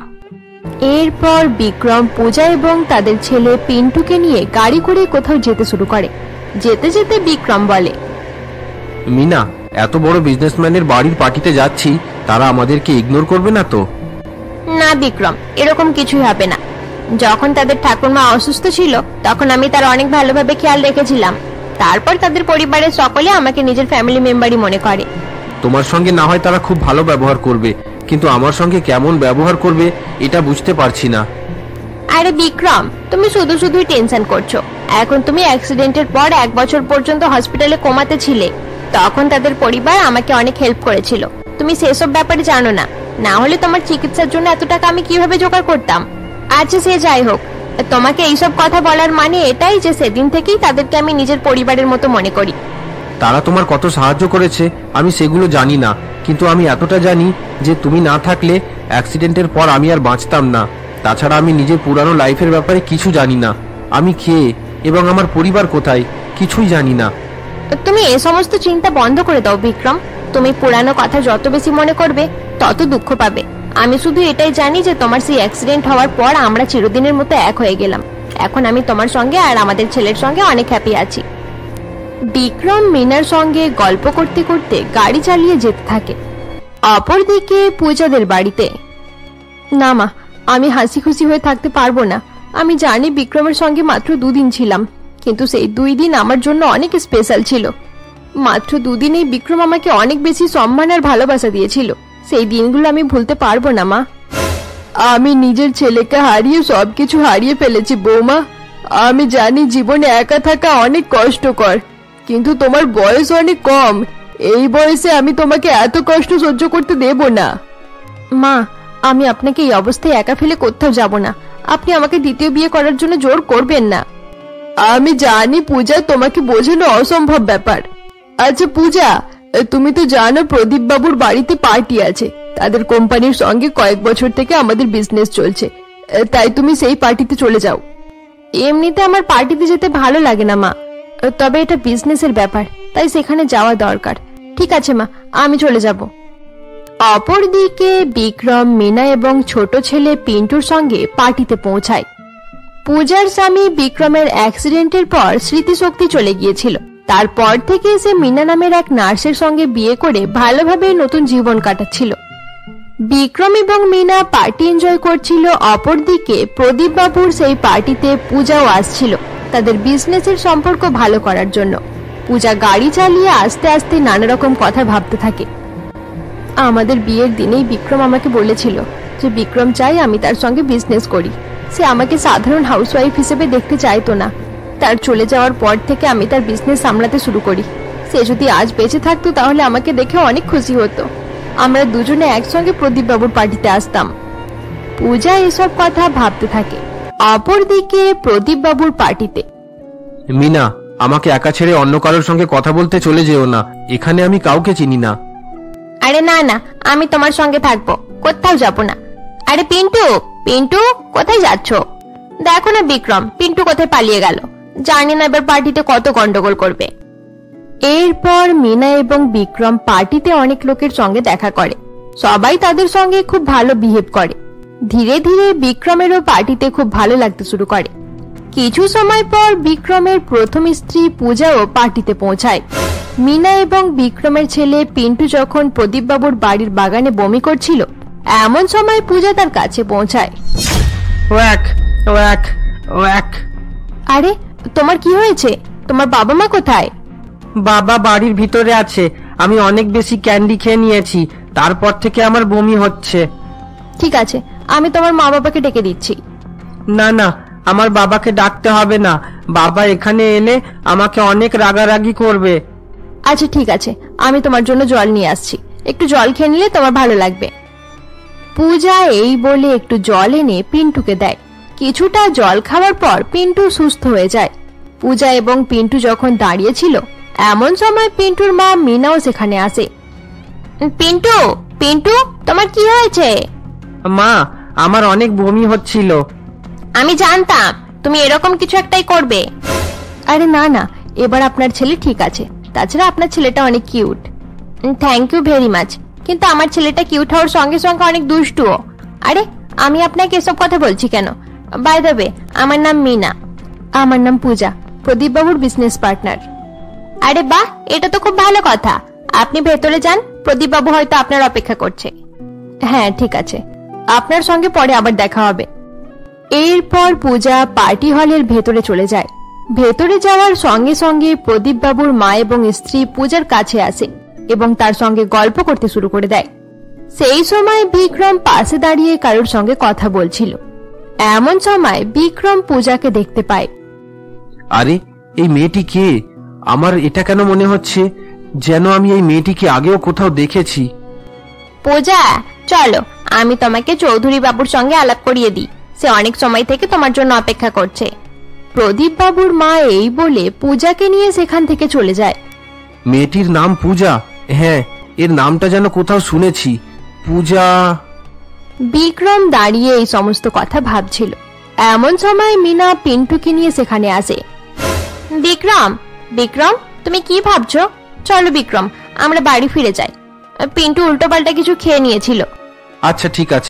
এরপর বিক্রম পূজা এবং তাদের ছেলে পিন্টুকে নিয়ে গাড়ি করে কোথাও যেতে শুরু করে। যেতে যেতে বিক্রম বলে, মিনা, এত বড় বিজনেসম্যানের বাড়ির পার্টিতে যাচ্ছি, তারা আমাদেরকে ইগনোর করবে না তো? না বিক্রম, এরকম কিছুই হবে না। যখন তাদের ঠাকুরমা অসুস্থ ছিল তখন আমি তার অনেক ভালোভাবে খেয়াল রেখেছিলাম। তারপর তাদের পরিবারের সকলে আমাকে নিজের ফ্যামিলি মেম্বারই মনে করে। তোমার সঙ্গে না হয় তারা খুব ভালো ব্যবহার করবে, কিন্তু আমার সঙ্গে কেমন ব্যবহার করবে এটা বুঝতে পারছি না। আরে বিক্রম, তুমি শুধু শুধুই টেনশন করছো। এখন তুমি অ্যাক্সিডেন্টের পর 1 বছর পর্যন্ত হসপিটালে কোমাতে ছিলে, তখন তাদের পরিবার আমাকে অনেক হেল্প করেছিল। তুমি সেসব ব্যাপারে জানো না, না হলে তোমার চিকিৎসার জন্য এত টাকা আমি কিভাবে জোগাড় করতাম। আচ্ছা সে যাই হোক, তোমাকে এইসব কথা বলার মানে এটাই যে সেদিন থেকেই তাদেরকে আমি নিজের পরিবারের মতো মনে করি। তারা তোমার কত সাহায্য করেছে আমি সেগুলো জানি না, কিন্তু আমি এতটা জানি যে তুমি না থাকলে অ্যাক্সিডেন্টের পর আমি আর বাঁচতাম না। তাছাড়া আমি নিজের পুরানো লাইফের ব্যাপারে কিছু জানি না। আমি কে এবং আমার পরিবার কোথায় কিছুই জানি না। তুমি এই সমস্ত চিন্তা বন্ধ করে দাও বিক্রম। তুমি পুরানো কথা যত বেশি মনে করবে তত দুঃখ পাবে। আমি শুধু এটাই জানি যে তোমার সেই অ্যাক্সিডেন্ট হওয়ার পর আমরা চিরদিনের মতো এক হয়ে গেলাম। এখন আমি তোমার সঙ্গে আর আমাদের ছেলের সঙ্গে অনেক হ্যাপি আছি। বিক্রম মিনার সঙ্গে গল্প করতে করতে গাড়ি চালিয়ে যেতে থাকে। অপরদিকে পূজাদের বাড়িতে, না মা, আমি হাসি খুশি হয়ে থাকতে পারবো না। আমি জানি বিক্রমের সঙ্গে মাত্র 2 দিন ছিলাম, কিন্তু সেই 2 দিন আমার জন্য অনেক স্পেশাল ছিল। মাত্র 2 দিনেই বিক্রম আমাকে অনেক বেশি সম্মান আর ভালোবাসা দিয়েছিল। সেই দিনগুলো আমি ভুলতে পারবো না মা। আমি নিজের ছেলেকে হারিয়ে সবকিছু হারিয়ে ফেলেছি বৌমা। আমি জানি জীবনে একা থাকা অনেক কষ্টকর, কিন্তু তোমার বয়স অনেক কম। এই বয়সে আমি তোমাকে এত কষ্ট সহ্য করতে দেব না। মা, আমি আপনাকে এই অবস্থায় একা ফেলে কোথাও যাব না। আপনি আমাকে দ্বিতীয় বিয়ে করার জন্য জোর করবেন না। আমি জানি পূজা, তোমাকে বোঝানো অসম্ভব ব্যাপার। আচ্ছা পূজা, তুমি তো জানো প্রদীপ বাবুর বাড়িতে পার্টি আছে। তাদের কোম্পানির সঙ্গে কয়েক বছর থেকে আমাদের বিজনেস চলছে, তাই তুমি সেই পার্টিতে চলে যাও। এমনিতে আমার পার্টিতে যেতে ভালো লাগে না মা, তবে এটা বিজনেসের ব্যাপার, তাই সেখানে যাওয়া দরকার। ঠিক আছে মা, আমি চলে যাব। অপরদিকে বিক্রম মিনা এবং ছোট ছেলে পিন্টুর সঙ্গে পার্টিতে পৌঁছায়। পূজার স্বামী বিক্রমের অ্যাক্সিডেন্টের পর স্মৃতিশক্তি চলে গিয়েছিল। তারপর থেকে সে মিনা নামের এক নার্সের সঙ্গে বিয়ে করে ভালোভাবে নতুন জীবন কাটাচ্ছিল। বিক্রম এবং মিনা পার্টি এনজয় করছিল। অপরদিকে প্রদীপ বাবুর সেই পার্টিতে পূজাও আসছিল তাদের বিজনেসের সম্পর্ক ভালো করার জন্য। পূজা গাড়ি চালিয়ে আস্তে আস্তে নানা রকম কথা ভাবতে থাকে। আমাদের বিয়ের দিনেই বিক্রম আমাকে বলেছিল যে বিক্রম চাই আমি তার সঙ্গে বিজনেস করি। সে আমাকে সাধারণ হাউসওয়াইফ হিসেবে দেখতে চাইতো না। তার চলে যাওয়ার পর থেকে আমি তার বিজনেস সামলাতে শুরু করি। সে যদি আজ বেঁচে থাকতো তাহলে আমাকে দেখে অনেক খুশি হতো। আমরা দুজনে একসঙ্গে প্রদীপ বাবুর পার্টিতে আসতাম। পূজা এসব কথা ভাবতে থাকে। অপরদিকে প্রদীপ বাবুর পার্টিতে, মিনা, আমাকে একা ছেড়ে অন্য কারোর সঙ্গে কথা বলতে চলে যেও না। এখানে আমি কাউকে চিনি না। আরে না না, আমি তোমার সঙ্গে থাকবো, কোথাও যাব না। আরে পিন্টু, পিন্টু কোথায় যাচ্ছ? দেখো না বিক্রম, পিন্টু কোথায় পালিয়ে গেল। জানি না এবার পার্টিতে কত গন্ডগোল করবে। এরপর মিনা এবং বিক্রম পার্টিতে অনেক লোকের সঙ্গে দেখা করে। সবাই তাদের সঙ্গে খুব ভালো বিহেভ করে। ধীরে ধীরে বিক্রমেরও পার্টিতে খুব ভালো লাগতে শুরু করে। কিছু সময় পর বিক্রমের প্রথম স্ত্রী পূজাও পার্টিতে পৌঁছায়। মিনা এবং বিক্রমের ছেলে পিন্টু যখন প্রদীপ বাবুর বাড়ির বাগানে বমি করছিল, এমন সময় পূজা তার কাছে পৌঁছায়। Walk walk walk. আরে তোমার কি হয়েছে? তোমার বাবা মা কোথায়? বাবা বাড়ির ভিতরে আছে। আমি অনেক বেশি ক্যান্ডি খেয়ে নিয়েছি, তারপর থেকে আমার বমি হচ্ছে। ঠিক আছে, আমি তোমার মা বাবাকে ডেকে দিচ্ছি। না না, আমার বাবাকে ডাকতে হবে না। বাবা এখানে এলে আমাকে অনেক রাগারাগি করবে। আচ্ছা ঠিক আছে, আমি তোমার জন্য জল নিয়ে আসছি। একটু জল খেয়ে নিলে তোমার ভালো লাগবে। পূজা এই বলে একটু জল এনে পিন্টুকে দেয়। কিছুটা জল খাওয়ার পর পিন্টু সুস্থ হয়ে যায়। পূজা এবং পিন্টু যখন দাঁড়িয়েছিল, এমন সময় পিন্টুর মা মিনাও সেখানে আসে। পিন্টু, পিন্টু তোমার কি হয়েছে? মা, আমার অনেক বমি হচ্ছিল। আমি জানতাম তুমি এরকম কিছু একটাই করবে। আরে না না, এবার আপনার ছেলে ঠিক আছে। তাছাড়া আপনার ছেলেটা অনেক cute. Thank you very much, কিন্তু আমার ছেলেটা কিউট হওয়ার সঙ্গে সঙ্গে অনেক দুষ্টুও। আরে আমি আপনাকে এসব কথা বলছি কেন? বাই দ্য ওয়ে, আমার নাম মিনা। আমার নাম পূজা, প্রদীপ বাবুর বিজনেস পার্টনার। আরে বাহ, এটা তো খুব ভালো কথা। আপনি ভেতরে যান, প্রদীপ বাবু হয়তো আপনার অপেক্ষা করছে। হ্যাঁ ঠিক আছে, আপনার সঙ্গে পরে আবার দেখা হবে। এরপর পূজা পার্টি হলের ভেতরে চলে যায়। ভেতরে যাওয়ার সঙ্গে সঙ্গে প্রদীপ বাবুর মা এবং স্ত্রী পূজার কাছে আসে এবং তার সঙ্গে গল্প করতে শুরু করে দেয়। সেই সময় বিক্রম পাশে দাঁড়িয়ে কারোর সঙ্গে কথা বলছিল। এমন সময় বিক্রম পূজাকে দেখতে পায়। আরে এই মেয়েটি কে? আমার এটা কেন মনে হচ্ছে যেন আমি এই মেয়েটিকে আগেও কোথাও দেখেছি। পূজা, চলো আমি তোমাকে চৌধুরী বাবুর সঙ্গে আলাপ করিয়ে দিই। সে অনেক সময় থেকে তোমার জন্য অপেক্ষা করছে। প্রদীপ বাবুর মা এই বলে পূজাকে নিয়ে সেখান থেকে চলে যায়। মেয়েটির নাম পূজা? হ্যাঁ, এর নামটা যেন কোথাও শুনেছি। পূজা। বিক্রম দাঁড়িয়ে এই সমস্ত কথা ভাবছিল। এমন সময় মিনা পিন্টুকে নিয়ে সেখানে আসে। বিক্রম, বিক্রম তুমি কি ভাবছো? চলো বিক্রম, আমরা বাড়ি ফিরে যাই। পিন্টু উল্টোপাল্টা কিছু খেয়ে নিয়েছিল। আচ্ছা ঠিক আছে।